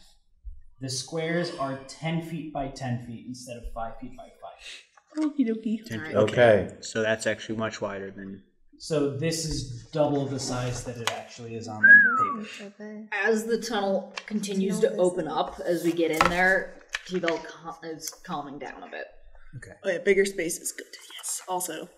the squares are 10 feet by 10 feet instead of 5 feet by 5. Okie dokie. Alright. Okay. So that's actually much wider than. So this is double the size that it actually is on the paper. As the tunnel continues to open up, as we get in there, T-Bell is calming down a bit. Okay. Oh yeah, bigger space is good. Yes. Also,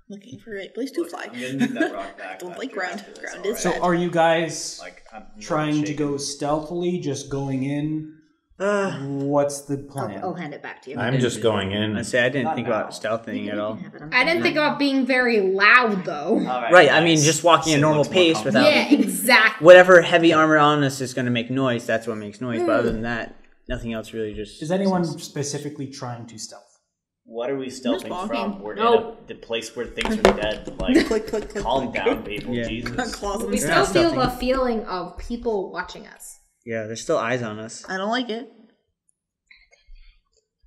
looking for a place to fly. I'm gonna need that rock back. Don't after like ground. this, Ground alright? is So bad. are you guys Like, I'm trying to shaking. go stealthily, just going in? What's the plan? I'll hand it back to you. I'm just going in. I say I didn't Not think now. about stealthing at all. I didn't think about being very loud though. Alright, Right, I mean, nice. just walking Sid a normal looks more pace comfortable. without Yeah, exactly. whatever heavy armor on us is going to make noise. That's what makes noise. But other than that, nothing else really. Just Is anyone specifically trying to stealth? What are we stealthing walking. from? We're Nope. in the place where things are dead. Like, Click, click, click. calm click. down, people. Yeah. Jesus. Claws in We the still sky. feel stealthing. the feeling of people watching us. Yeah, there's still eyes on us. I don't like it.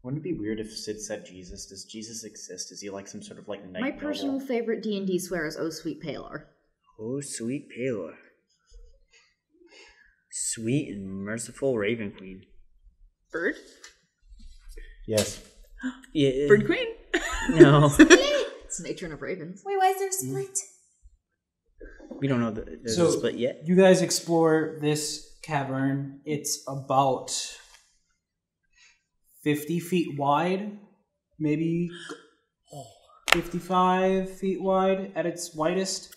Wouldn't it be weird if Sid said Jesus? Does Jesus exist? Is he like some sort of like knight My noble? personal favorite D&D swear is "Oh Sweet Palor." Oh, sweet Palor. Sweet and merciful Raven Queen. Bird. Yes. Yeah. Bird Queen. No. It's the Matron of Ravens. Wait, why is there a split? We don't know that there's So- a split yet. You guys explore this cavern. It's about 50 feet wide, maybe 55 feet wide at its widest.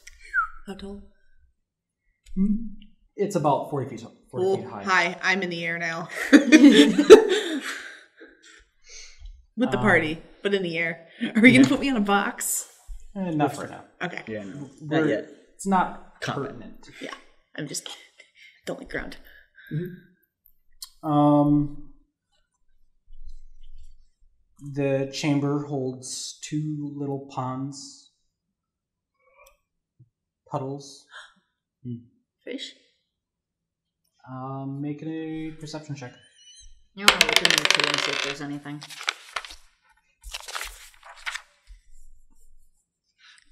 How tall? It's about 40 feet, 40 feet high. Hi, I'm in the air now. With the party, but in the air. Are we gonna put me on a box? Not for now. Okay. Yeah, no. We're- Not yet. It's not Combat. pertinent. Yeah. I'm just kidding. Don't like ground. The chamber holds 2 little ponds, puddles. Fish. Make a perception check. You want to look in there too and see if there's anything.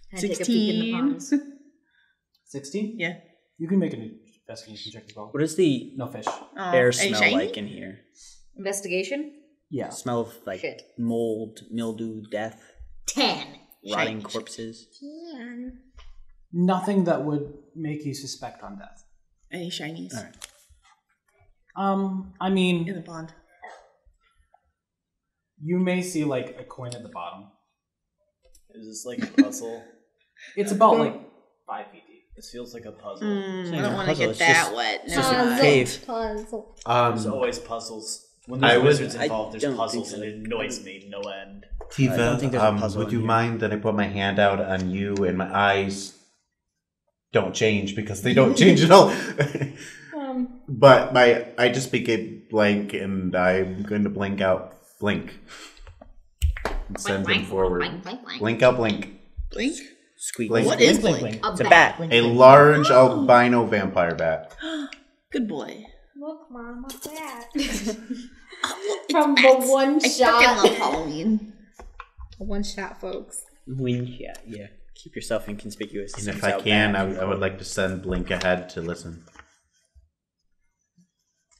Can I take a peek in the 16. ponds? 16? Yeah. You can make an investigation check as well. What does the No fish. Oh, air any smell shiny? like in here? Investigation? Yeah. Smell of like Shit. mold, mildew, death, 10. rotting Shiny. corpses. Nothing that would make you suspect on death. Any shinies? All right. I In mean, the pond. you may see like a coin at the bottom. Is this like a puzzle? It's about like 5 feet deep. This feels like a puzzle. I not don't a want to puzzle, get it's that just- wet. it's just a No. cave. Puzzle. There's always puzzles. When I there's would- wizards I involved, there's don't puzzles, think so. and it annoys me no end. I don't think there's a Tiva, puzzle would in you here. mind that I put my hand out on you and my eyes don't change because they don't change at all? But I just became blank and I'm going to blink out. Blink. And send him forward. Blink out, blink. Blink? Squeak. Blink. What is Blink, blink? blink. It's a bat. A large albino vampire bat. Good boy. Look, Mom, what's that? From the one I freaking shot. love Halloween. The one shot, folks. Wink. Yeah. Keep yourself inconspicuous. And if It's I out can, back. I would like to send Blink ahead to listen.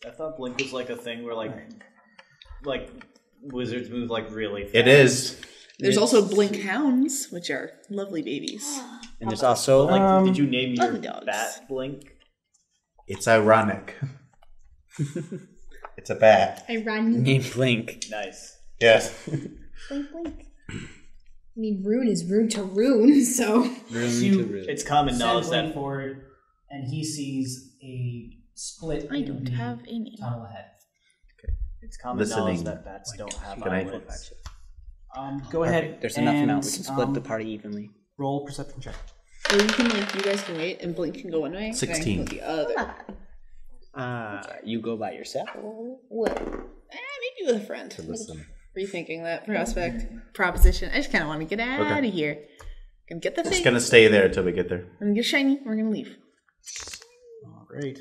I thought Blink was like a thing where like wizards move like really fast. It is. There's also blink hounds, which are lovely babies. And there's also Like, did you name your Other dogs. bat Blink? It's ironic. It's a bat. I run. name Blink. Nice. Yes. Blink, blink. I mean, rune is rune to rune, so. It's common knowledge Send Blink that forward, and he sees a split I in don't the have any. tunnel ahead. It's common knowledge listening. that bats don't have Can I- eyelids. Go ahead. There's enough and, amount. We can split the party evenly. Roll perception check. Or you can you guys can wait and Blink can go one way. and I can 16. go the other. You go by yourself. Maybe with a friend. To listen. Rethinking that proposition. I just kind of want to get out of here. Gonna get the Just thing. gonna stay there until we get there. I'm gonna get shiny. We're gonna leave. All right.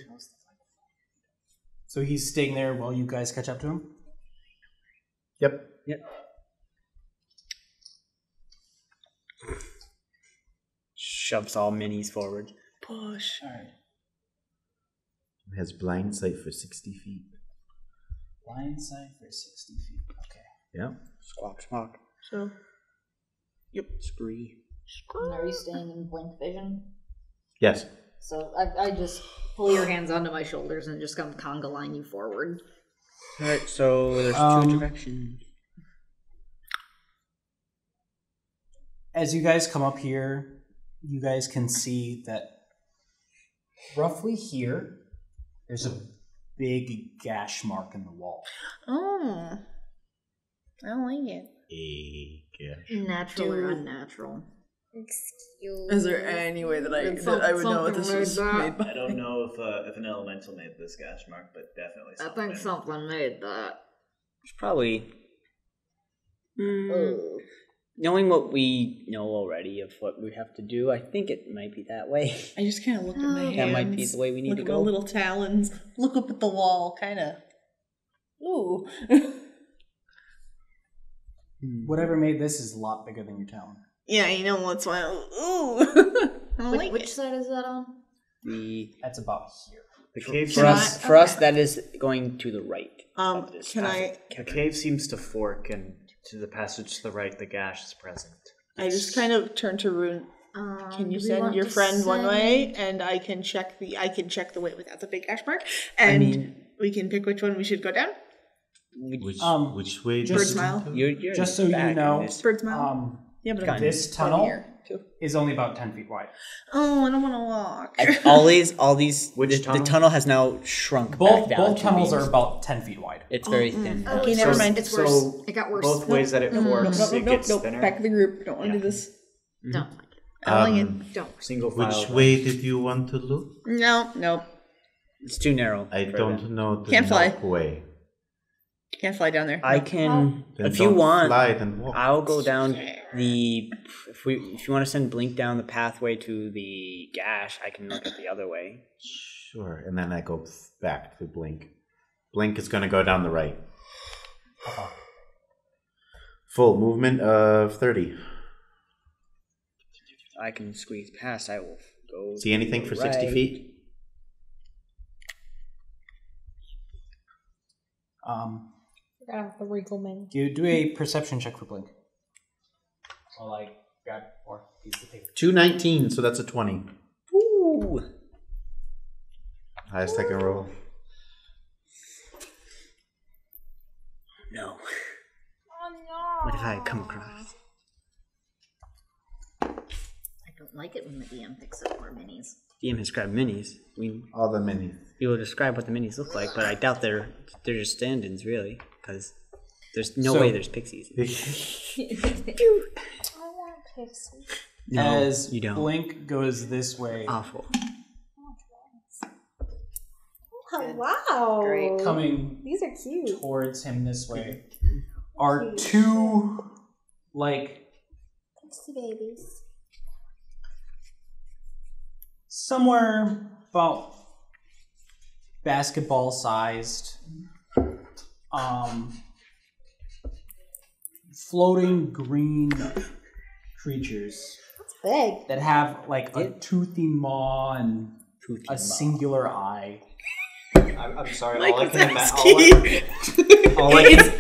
So he's staying there while you guys catch up to him? Yep. Shoves all minis forward. Push. All right. It has blind sight for 60 feet. Blind sight for 60 feet. Okay. Yeah. Squawk, squawk. So. Yep. Spree. And are you staying in blink vision? Yes. So I just pull your hands onto my shoulders and just come conga line you forward. Alright, so there's two directions. As you guys come up here, you guys can see that roughly here, there's a big gash mark in the wall. Oh. I don't like it. Natural or unnatural? Excuse. Is there any way that I would know what this was made by? I don't know if an elemental made this gash mark, but definitely I something. think something made that. It's probably... Knowing what we know already of what we have to do, I think it might be that way. I just kind of look at my hands. That might be the way we need look to at go. my little talons. Look up at the wall, kind of. Ooh. Whatever made this is a lot bigger than your talon. Yeah, you know what's why. Ooh. I don't like Which it. side is that on? That's about here. The cave For us, that is going to the right. Can I? The cave seems to fork, and to the passage to the right, the gash is present. I just kind of turn to Rune. Can you do we send want your to friend one send- way, and I can check the way without the big hash mark, and we can pick which one we should go down. Which way? just- Bird does it smile. go? You're Just so you back in know, this. Bird smile. Yeah, but I'm this down tunnel here too. is only about 10 feet wide. Oh, I don't want to walk. all these. Which the tunnel? tunnel has now shrunk. Both back down both to tunnels being- are about 10 feet wide. It's very thin. now. Okay, never mind. It's worse. So It got worse. both ways that it forks, it gets thinner. Back to the group. Don't want to do this. Don't like it. I don't like it. Don't. Single file. Which way did you want to look? No. It's too narrow. I for don't them. know the Can't fly. north way. Can't fly down there. I can, Then if you don't want, fly, then walk. I'll go down the. If you want to send Blink down the pathway to the gash, I can look at the other way. Sure, and then I go back to Blink. Blink is going to go down the right. Full movement of 30. I can squeeze past. I will go. See anything to for the 60 right. feet? Forgot about the regal man. Do a perception check for Blink. While I grab more pieces of paper. 219, so that's a 20. Ooh. Highest I can roll. No. Oh no. What did I come across? I don't like it when the DM picks up more minis. DM has grabbed minis. All the minis. We will describe what the minis look like, but I doubt they're just stand-ins, really, because there's no way there's pixies. I want pixels. No, As you don't. Blink goes this way, Awful. Oh wow. Great. coming These are cute. towards him this way, are two, like, Pixie babies. somewhere about basketball sized, floating green creatures That's big. that have like a toothy maw and a singular eye. I'm sorry. Mike all I can Wazowski.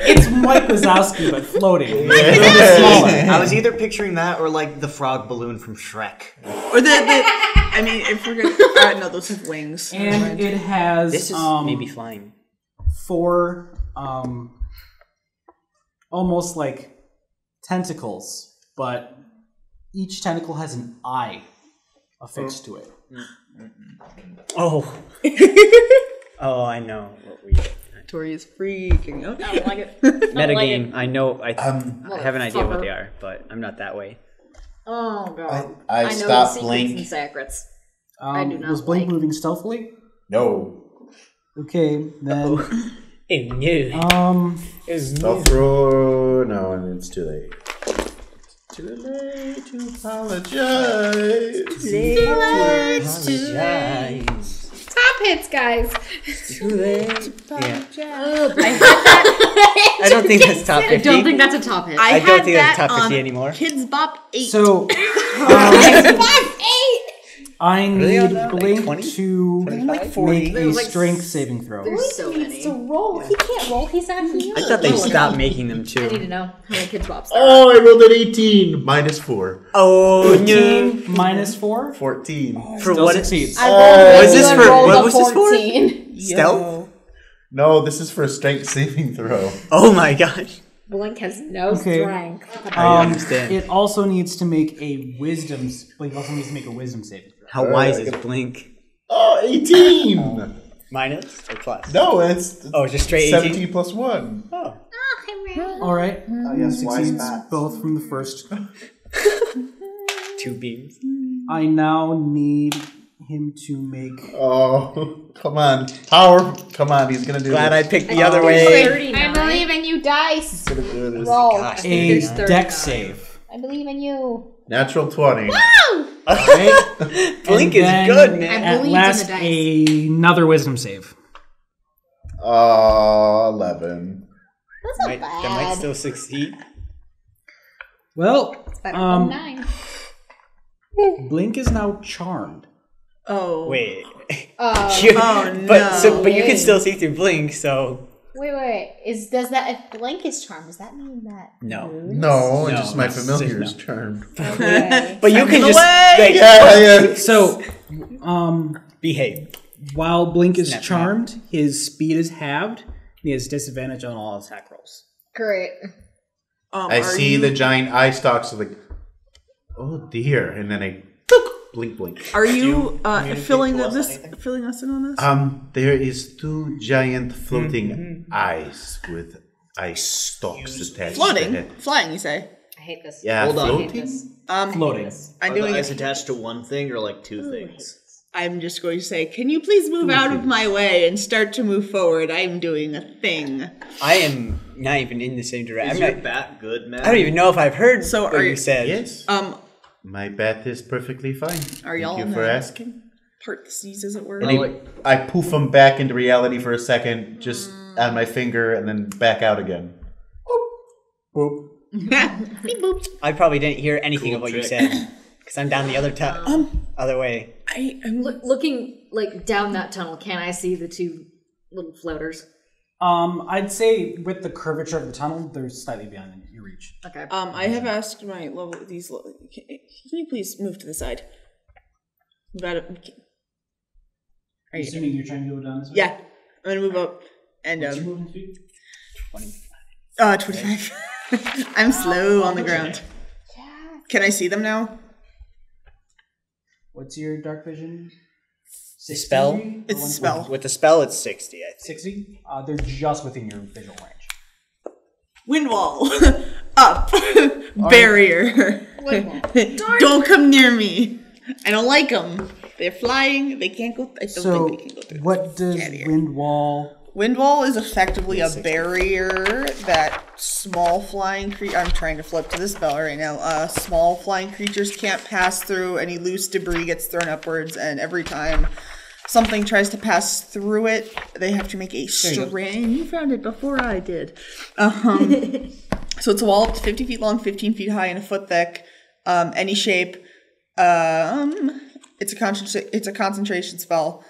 It's Mike Wazowski but floating. I was either picturing that or like the frog balloon from Shrek. Or I mean, if we're gonna. No, those have wings. And it has This is maybe flying. 4 almost like tentacles, but each tentacle has an eye affixed to it. Oh. Oh, I know what we. Tori's freaking out. I don't like it. Metagame. I know. I have an idea what Motherfucker. they are, but I'm not that way. Oh god. I know stopped the secrets Blink. and sacrets. I do not Was Blink like. moving stealthily? No. Okay, then. It knew. I'll throw. No, and it's too late. Too late to apologize. Top hits, guys. Too late. I I don't think that's top 50. I don't think that's a top hit. I had don't think that's that top 50 on anymore. Kids Bop 8. So, I need on that? Like Blink 20? to 25? make a There's like strength saving throw. There's so He needs many. to roll. He can't roll. He's not here. I thought they stopped making them I need too. to know how many kids bops there are. Oh, I rolled an 18. -4. Oh, 15 minus 4? 14. For Still what? succeeds. I was this you for- rolled what a was this for? 14. Stealth? No, this is for a strength saving throw. Oh my gosh. Blink has no Okay. strength. I understand. It also needs to make a wisdom. Blink also needs to make a wisdom saving throw. How wise is Blink? Oh, 18. Minus or plus? No, it's Oh, just straight 18? 17 plus 1. Oh. All right. yes, wise Succeeds bats. both from the first. 2 beams. I now need him to make. Oh, come on. Power. Come on, he's going to do Glad I this. picked the other way. 39. I believe in you, dice. He's going to do this. Roll. Gosh, A there's deck 39. save. I believe in you. Natural 20. Right? Blink And is then good, man. I At believed in last, the dice. another wisdom save. 11. That's not That might bad. still succeed. Well, Better than 9. Blink is now charmed. Oh. Wait. Oh, Oh, But you can Wait. still see through Blink, so wait. Does that if Blink is charmed? Does that mean that? no. No, No, just my no, familiar's no. charmed. Okay. But you can just like, Yeah. So, behave. while Blink is Snap, charmed, his speed is halved. He has disadvantage on all attack rolls. Great. I are see you, the giant eye stalks of like, oh dear, and then I blink, blink. Are you filling to us this? anything? Filling us in on this? There is 2 giant floating eyes with eye stalks attached. To Floating, the head. flying. You say? I hate this. Yeah, Hold on. I hate floating. this. Floating. I'm Are doing the it. eyes attached to one thing or like two things? I'm just going to say, can you please move out of my way and start to move forward? I'm doing a thing. I am not even in the same direction. Is I'm your not, bat good, man? I don't even know if I've heard So what are you you- said. Yes, my bat is perfectly fine. Are y'all Thank you for mad? asking. Part the seas, as it were. And I poof him back into reality for a second, just on my finger, and then back out again. Boop. Beep boop. I probably didn't hear anything Cool of what you trick. said because I'm down the other other way. I'm Looking like down that tunnel, can I see the 2 little floaters? I'd say with the curvature of the tunnel, they're slightly beyond your reach. Okay. I have asked my level. Can you please move to the side? Move out of. Are you? Assuming you're trying to go down this way? Yeah, I'm gonna move up and What's your movement speed? 25. I'm slow on the ground. Can I see them now? What's your dark vision? The spell? 60? It's a spell. With the spell, it's 60. I think. 60? They're just within your visual range. Wind wall. Up. Barrier. Don't come near me. I don't like them. They're flying. They can't go. I don't So, think they can go through. what does Get here. wind wall? Wind wall is effectively a barrier that small flying I'm trying to flip to this spell right now. Small flying creatures can't pass through. Any loose debris gets thrown upwards, and every time something tries to pass through it, they have to make a string. You found it before I did. So it's a wall up to 50 feet long, 15 feet high, and a foot thick. Any shape. It's a concentration spell.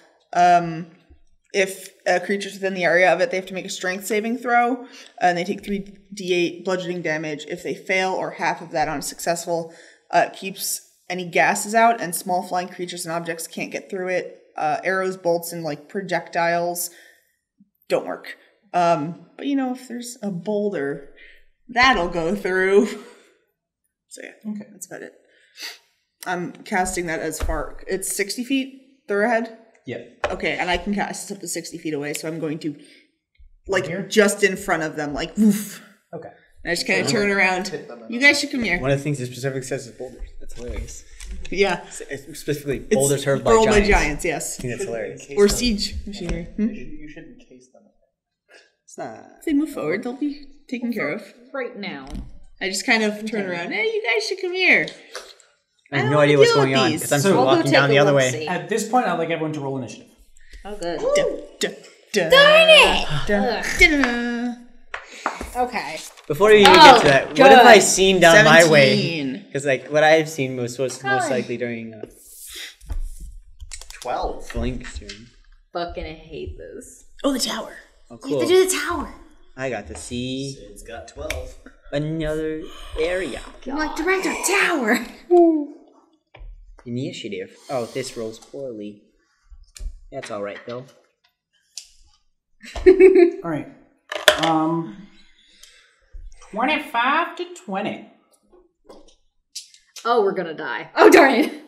If a creature's within the area of it, they have to make a strength saving throw, and they take 3d8 bludgeoning damage. If they fail or half of that on a successful, it keeps any gases out, and small flying creatures and objects can't get through it. Arrows, bolts, and like projectiles don't work. But if there's a boulder, that'll go through. So yeah, okay, that's about it. I'm casting that as far. It's 60 feet through ahead. Yeah. Okay, and I can cast this up to 60 feet away, so I'm going to like just in front of them, like woof. Okay. And I just kind of turn around. You guys should come here. One of the things it specifically says is boulders. That's hilarious. Yeah. It's specifically boulders hurled by Hurled giants. by giants, yes. I think that's hilarious. Or siege machinery. You should encase them. It's not. If they move forward, they'll be taken care of. Right now. I just kind of turn around. Hey, you guys should come here. I have no idea what's going on these. because I'm So- still I'll go walking take down a the other look-see. way. At this point, I'd like everyone to roll initiative. Oh, good. Darn it! Okay. Before you even get to that, what have I seen down my way? 17. Because like what I've seen was most likely during 12. Blink's turn. Fucking hate this. Oh, the tower. Oh, You have cool. to do the tower. I got to see It's got 12. another area. I'm like, director, tower. Initiative. Oh, this rolls poorly. That's all right though. All right. 25 to 20. Oh, we're gonna die. Oh, darn it.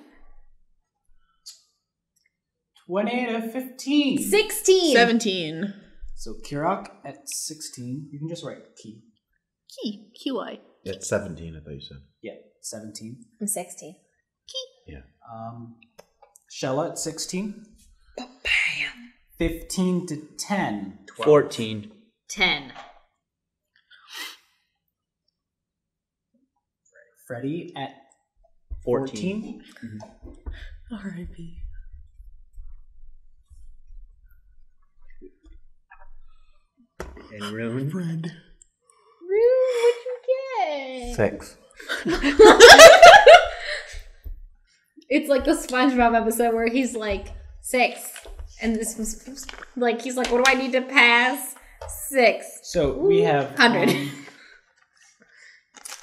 20 to 15. 16. 17. So Kirok at 16. You can just write key. Key. QI. At 17, I thought you said. Yeah, 17. I'm 16. Shella at 16. 15 to 10. 14. 10. Freddy at 14. 14. R.I.P. And Rune. Rude, what'd you get? 6. It's like the SpongeBob episode where he's like 6, and this was like he's like, "What do I need to pass?" 6. So we have 100.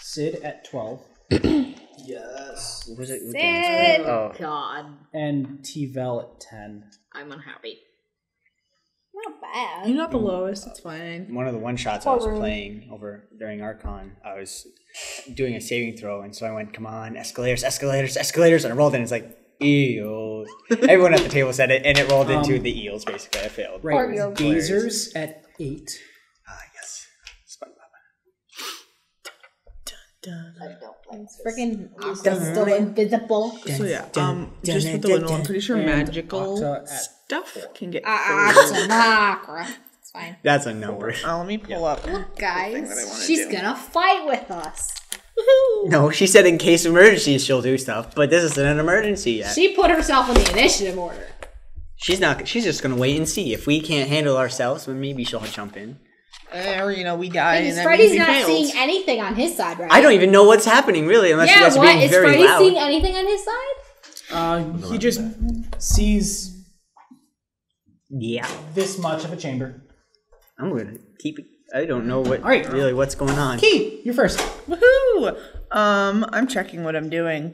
Sid at 12 Yes. What was it? What Sid! game was it? Oh. God. and T-Vel at 10. I'm unhappy. Not bad. You're not the lowest. It's fine. One of the one shots I was playing over during Archon, I was doing a saving throw, and so I went, "Come on, escalators, escalators, escalators," and I rolled in. It's like eels. Everyone at the table said it, and it rolled into the eels. Basically, I failed. Right. your Gazers at 8. Ah, yes. SpongeBob. I don't like this. Freaking Octa's still invisible. So yeah, just with the window, I'm pretty sure And magical Octa at stuff can get Octanakra. It's fine. That's a number. let me pull up. Guys, she's gonna fight with us. No, she said in case of emergencies she'll do stuff, but this isn't an emergency yet. She put herself in the initiative order. She's not. She's just gonna wait and see. If we can't handle ourselves, then maybe she'll jump in. Or, we die Because and that Freddy's means we not failed. seeing anything on his side, right? I don't even know what's happening really, unless you Yeah, guys are what? being Is very Freddy loud. seeing anything on his side? He just sees Yeah, this much of a chamber. I'm gonna keep it. I don't know what All right. really what's going on. Key, you're first. Woohoo! I'm checking what I'm doing.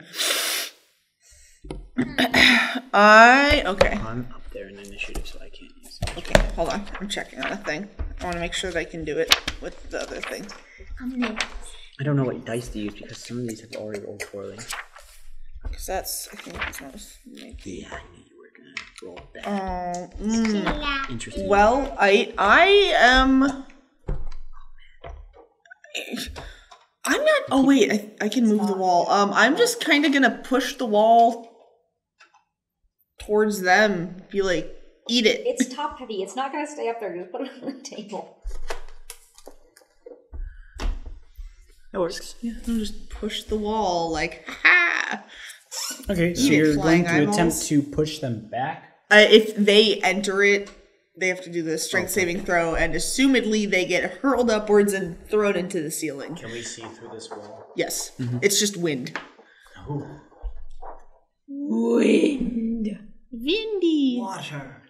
Okay. I'm up there in initiative, so I can't use it. Okay, hold on. I'm checking on the thing. I want to make sure that I can do it with the other thing. I don't know what dice to use because some of these have already rolled poorly. Because that's, I think, it's not. Yeah, I knew you were gonna roll that. Interesting. Well, I am. I'm not. Oh wait, I can move the wall. I'm just kind of gonna push the wall towards them. Be like, eat it. It's top heavy. It's not gonna stay up there. Just put it on the table. That works. Yeah, I'll just push the wall like, ha! Okay, so Eat it, you're going flying to eyeballs. attempt to push them back. If they enter it, they have to do the strength saving throw, and assumedly they get hurled upwards and thrown into the ceiling. Can we see through this wall? Yes, it's just wind. Wind. Windy. Water.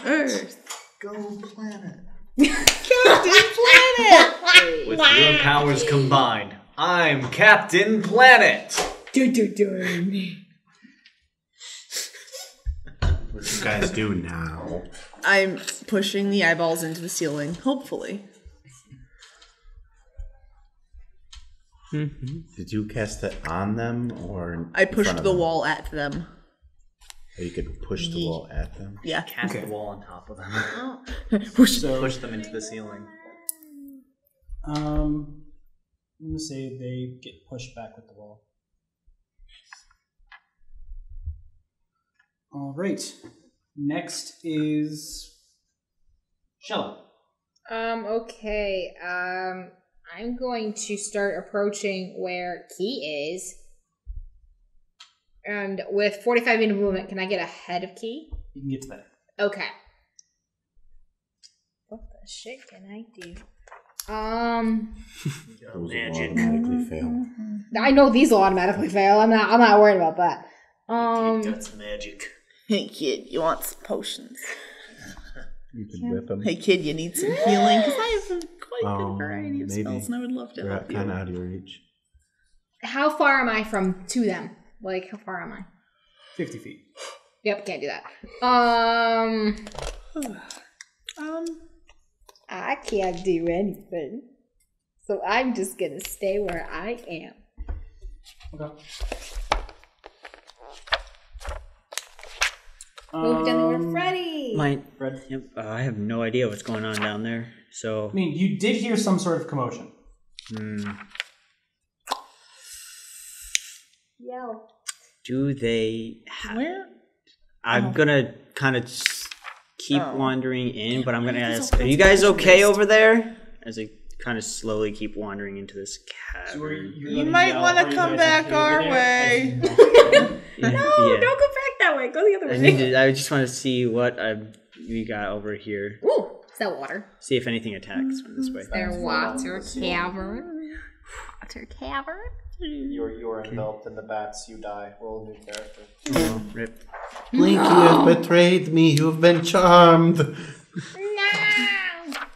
Earth. Go planet. Captain Planet. With your powers combined, I'm Captain Planet! What you guys do now? I'm pushing the eyeballs into the ceiling, hopefully. Did you cast it on them or? I in front pushed of the them? wall at them. Or you could push the wall at them. Yeah. Cast the wall on top of them. So Push them into the ceiling. I'm gonna say they get pushed back with the wall. All right. Next is Shella. Okay. I'm going to start approaching where Key is. And with 45 feet of movement, can I get ahead of Key? You can get to that. Okay. What the shit can I do? Those will automatically fail. I know these will automatically fail. I'm not worried about that. That's magic. Hey kid, you want some potions? You can whip them. Hey kid, you need some healing? Because I have a quite good variety of maybe. spells, and I would love to They're help you. kind of out of your reach. How far am I from to them? Like, how far am I? 50 feet. Yep, can't do that. I can't do anything. So I'm just gonna stay where I am. Okay. Moved in with Freddy. Fred. Yep, I have no idea what's going on down there. So, I mean, you did hear some sort of commotion. Yell. do they have... Where? I'm gonna kind of keep wandering in, but I'm gonna ask, are you guys okay over there? As I kind of slowly keep wandering into this cavern. You might want to come back our way. No, don't go back that way. Go the other way. I just want to see what we got over here. Ooh, is that water? See if anything attacks from this way. Their water cavern. Water cavern? You're enveloped in the bats. You die. Roll a new character. Oh, rip. Blink, you have betrayed me. You have been charmed. No!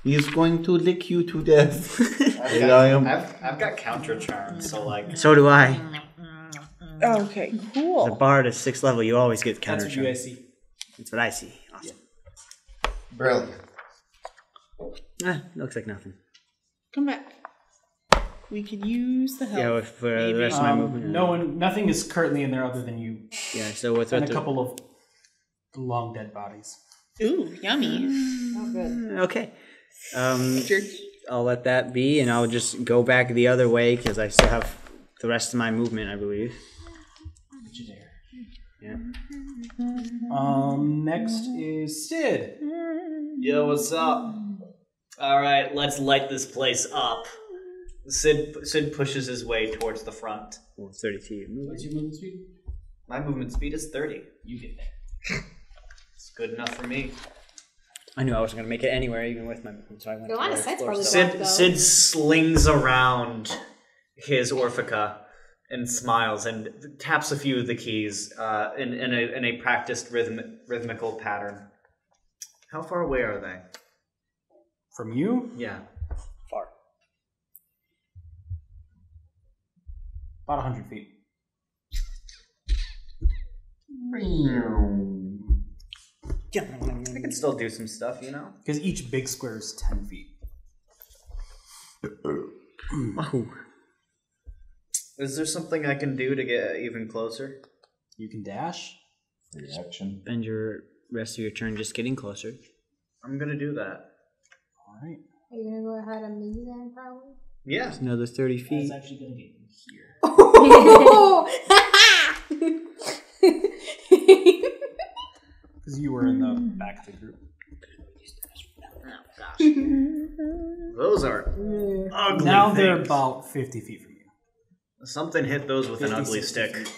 He is going to lick you to death. I've got counter charms, so like. So do I. Okay, The cool. bard at 6th level, you always get That's counter what you guys see. That's what I see. Awesome. Brilliant. Looks like nothing. Come back. We could use the help. Yeah, with the rest of my movement. Nothing is currently in there other than you Yeah, so with and what a couple of long dead bodies. Ooh, yummy. Oh, good. Okay. Jerky. I'll let that be, and I'll just go back the other way because I still have the rest of my movement, I believe. Yeah. Next is Stead. Yo, what's up? All right, let's light this place up. Sid pushes his way towards the front. Well, 32. What's your movement speed? My movement speed is 30. You get there. It's good enough for me. I knew I wasn't going to make it anywhere, even with my movement, so I went Your line of sight's probably Sid slings around his Orphica and smiles and taps a few of the keys in a practiced rhythmical pattern. How far away are they? From you? Yeah. far. About 100 feet. I can still do some stuff, you know? Because each big square is 10 feet. Is there something I can do to get even closer? You can dash. Reaction. Spend your rest of your turn just getting closer. I'm gonna do that. Alright. Are you gonna go ahead of me then, probably? Yeah. It's another 30 feet. That's actually going to get you here. Because you were in the back of the group. Those are ugly Now they're things. about 50 feet from you. Something hit those with an 50, ugly 60 stick. feet.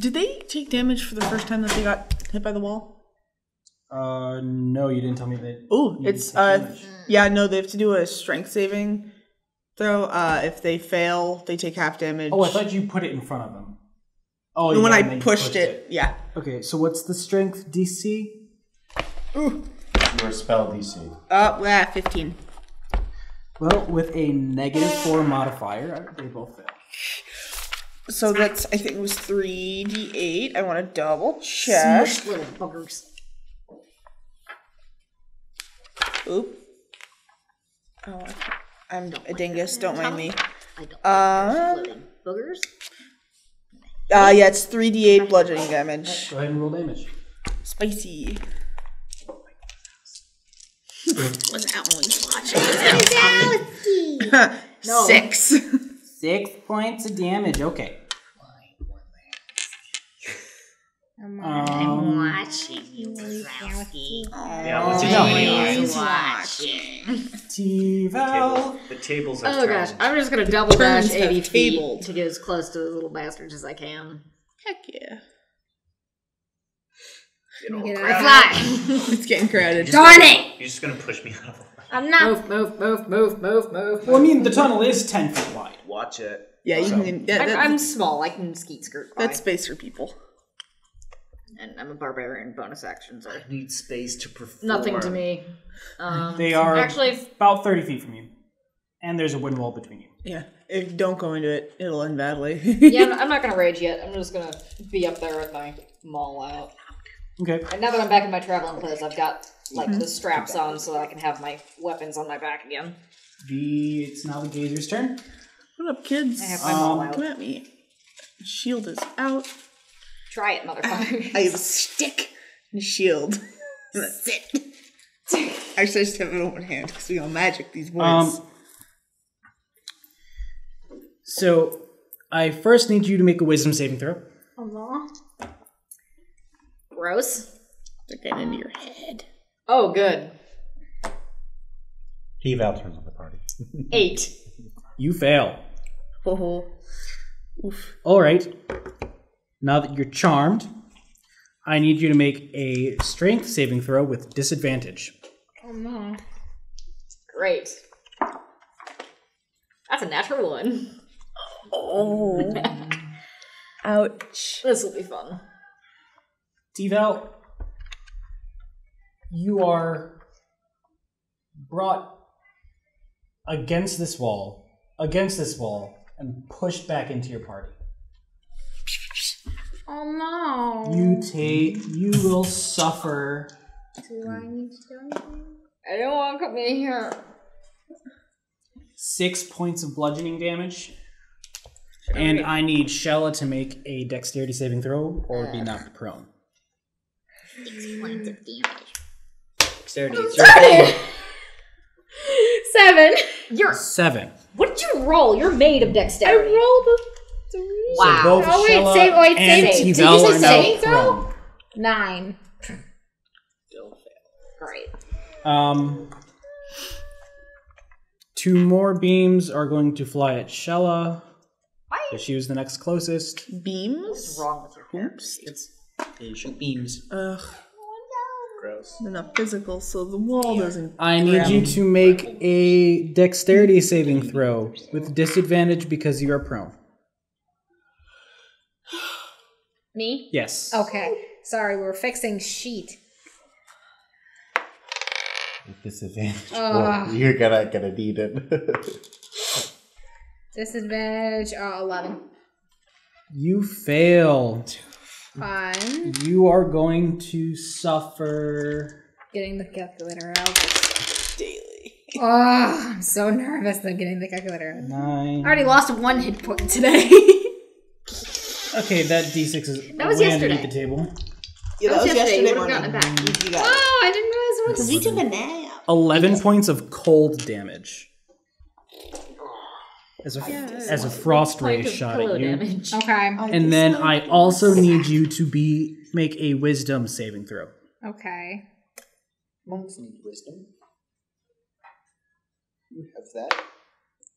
Did they take damage for the first time that they got hit by the wall? No, you didn't tell me that. Oh, you it's take damage. yeah, no, they have to do a strength saving throw. If they fail, they take half damage. Oh, I thought you put it in front of them. Oh, And when yeah, I and then you pushed it, yeah. Okay, so what's the strength DC? Your spell DC. 15. Well, with a -4 modifier, they both fail. So that's, I think it was 3d8. I want to double check. Smush little buggers. Oop. Oh, I'm a dingus. Don't mind me. I don't like floating boogers. Yeah, it's 3d8 bludgeoning damage. Go ahead and roll damage. Spicy. Was Emily's watching? No. 6. 6 points of damage. Okay. I'm watching you, Wazowski. Yeah, what's He's watching. T-Val. The tables are Oh turned. gosh, I'm just gonna double dash Turns 80 have feet tabled. to get as close to the little bastards as I can. Heck yeah. Fly! It's getting crowded. Darn it! You're just gonna push me out of the way. I'm not. Move. Well, I mean, the tunnel is 10 feet wide. Watch it. Yeah, you can. I'm small. I can skeet skirt by. That's space for people. And I'm a barbarian. Bonus actions are I need space to perform. nothing to me. They are actually about 30 feet from you. And there's a wind wall between you. Yeah, if you don't go into it, it'll end badly. yeah. I'm not gonna rage yet. I'm just gonna be up there with my maul out. Okay. And now that I'm back in my traveling clothes, I've got like the straps on so that I can have my weapons on my back again. It's now the Gazer's turn. What up, kids? I have my maul out. Come at me. Shield is out. Try it, motherfucker. I have a stick and a shield. That's it. Actually, I just have it in one hand because we all magic these boys. So, I first need you to make a wisdom saving throw. Gross. They're getting into your head. Oh, good. T-Val turns on the party. 8. You fail. Oh. Oof. Alright. Now that you're charmed, I need you to make a strength saving throw with disadvantage. Oh no. Great. That's a natural 1. Oh. Ouch. This will be fun. T-Val, you are brought against this wall, and pushed back into your party. Oh no. You will suffer. Do I need to do anything? I don't want to come in here. 6 points of bludgeoning damage. And I need Shella to make a dexterity saving throw or be knocked prone. 6 points of damage. Dexterity. It's your thing. 7. You're. 7. What did you roll? You're made of dexterity. I rolled a 3. Wow. So both Oh, wait, Shella save- wait, and save- did T-Val you say are now saving throw? prone. 9. Great. 2 more beams are going to fly at Shella. Why? She was the next closest. Beams? What's wrong with your Oops. They shoot beams. Ugh. Gross. They're not physical, so the wall doesn't. I need you to make a dexterity saving throw with disadvantage because you are prone. Me? Yes. Okay. Sorry, we're fixing sheet. Disadvantage. Ugh. Well, you're gonna need it. Disadvantage 11. You fail. Fine. You are going to suffer. Getting the calculator out. Daily. Oh, I'm so nervous than getting the calculator out. 9. I already lost 1 hit point today. Okay, that d6 is That was way underneath yesterday. the table. Yeah, that was yesterday You would morning. have gotten it back. You got it. Oh, I didn't realize it was. We took a nap. 11 points of cold damage. As a frost ray Point of shot pillow at you. damage. Okay. And then I also need you to make a wisdom saving throw. Okay. Monks need wisdom. You have that.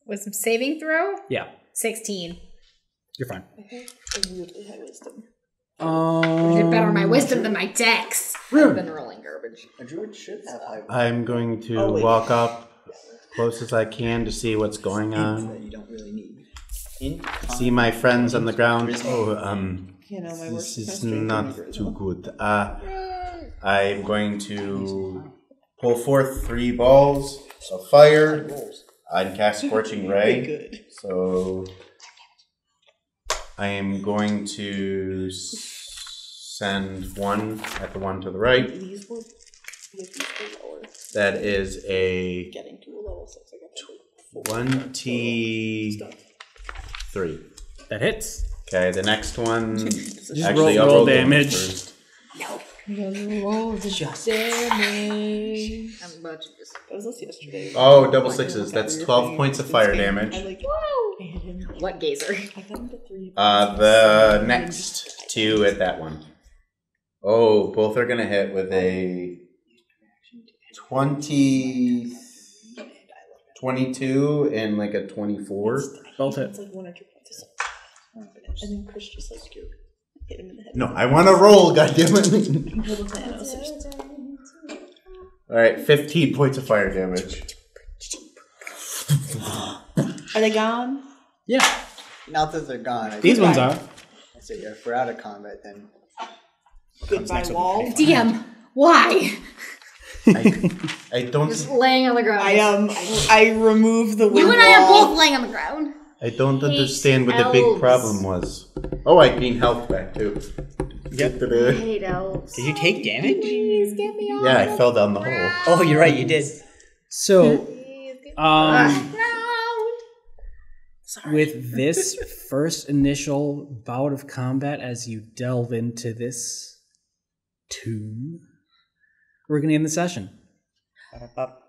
Wisdom saving throw? Yeah, 16. you're fine. Weirdly high wisdom. I did better on my wisdom than my dex. I've been rolling garbage. A druid should have high wisdom. I'm going to walk up close as I can to see what's going on. That you don't really need. See my friends on the ground. Oh, You know, my this worst is semester not too good. I'm going to pull forth 3 balls of fire and cast Scorching Ray. Good. So I am going to send 1 at the one to the right. These were lower. That is a Getting to a level 6. I got 23. That hits. Okay, the next one. Just Actually, roll I'll roll damage. first. Rolls just damage. I'm about to just. That was us yesterday. Oh, double sixes. That's 12 points of fire damage. What gazer? The next two at that one. Oh, both are gonna hit with a 22 and like a 24. Both hit. It's like 1 or 2 points. And then Chris just like hit him in the head. No, I want to roll. Goddammit! All right, 15 points of fire damage. Are they gone? Yeah. Not that they're gone. These ones are. I say if we're out of combat, then Goodbye wall. DM, why? I don't. Just laying on the ground. I remove the wind You and I are wall. both laying on the ground. I don't understand what the big problem was. Oh, I gained health back too. I hate elves. Did you take damage? Please get me off. Yeah, I fell down the hole. Oh, you're right. You did. So, with this first initial bout of combat, as you delve into this tomb, we're going to end the session. Up.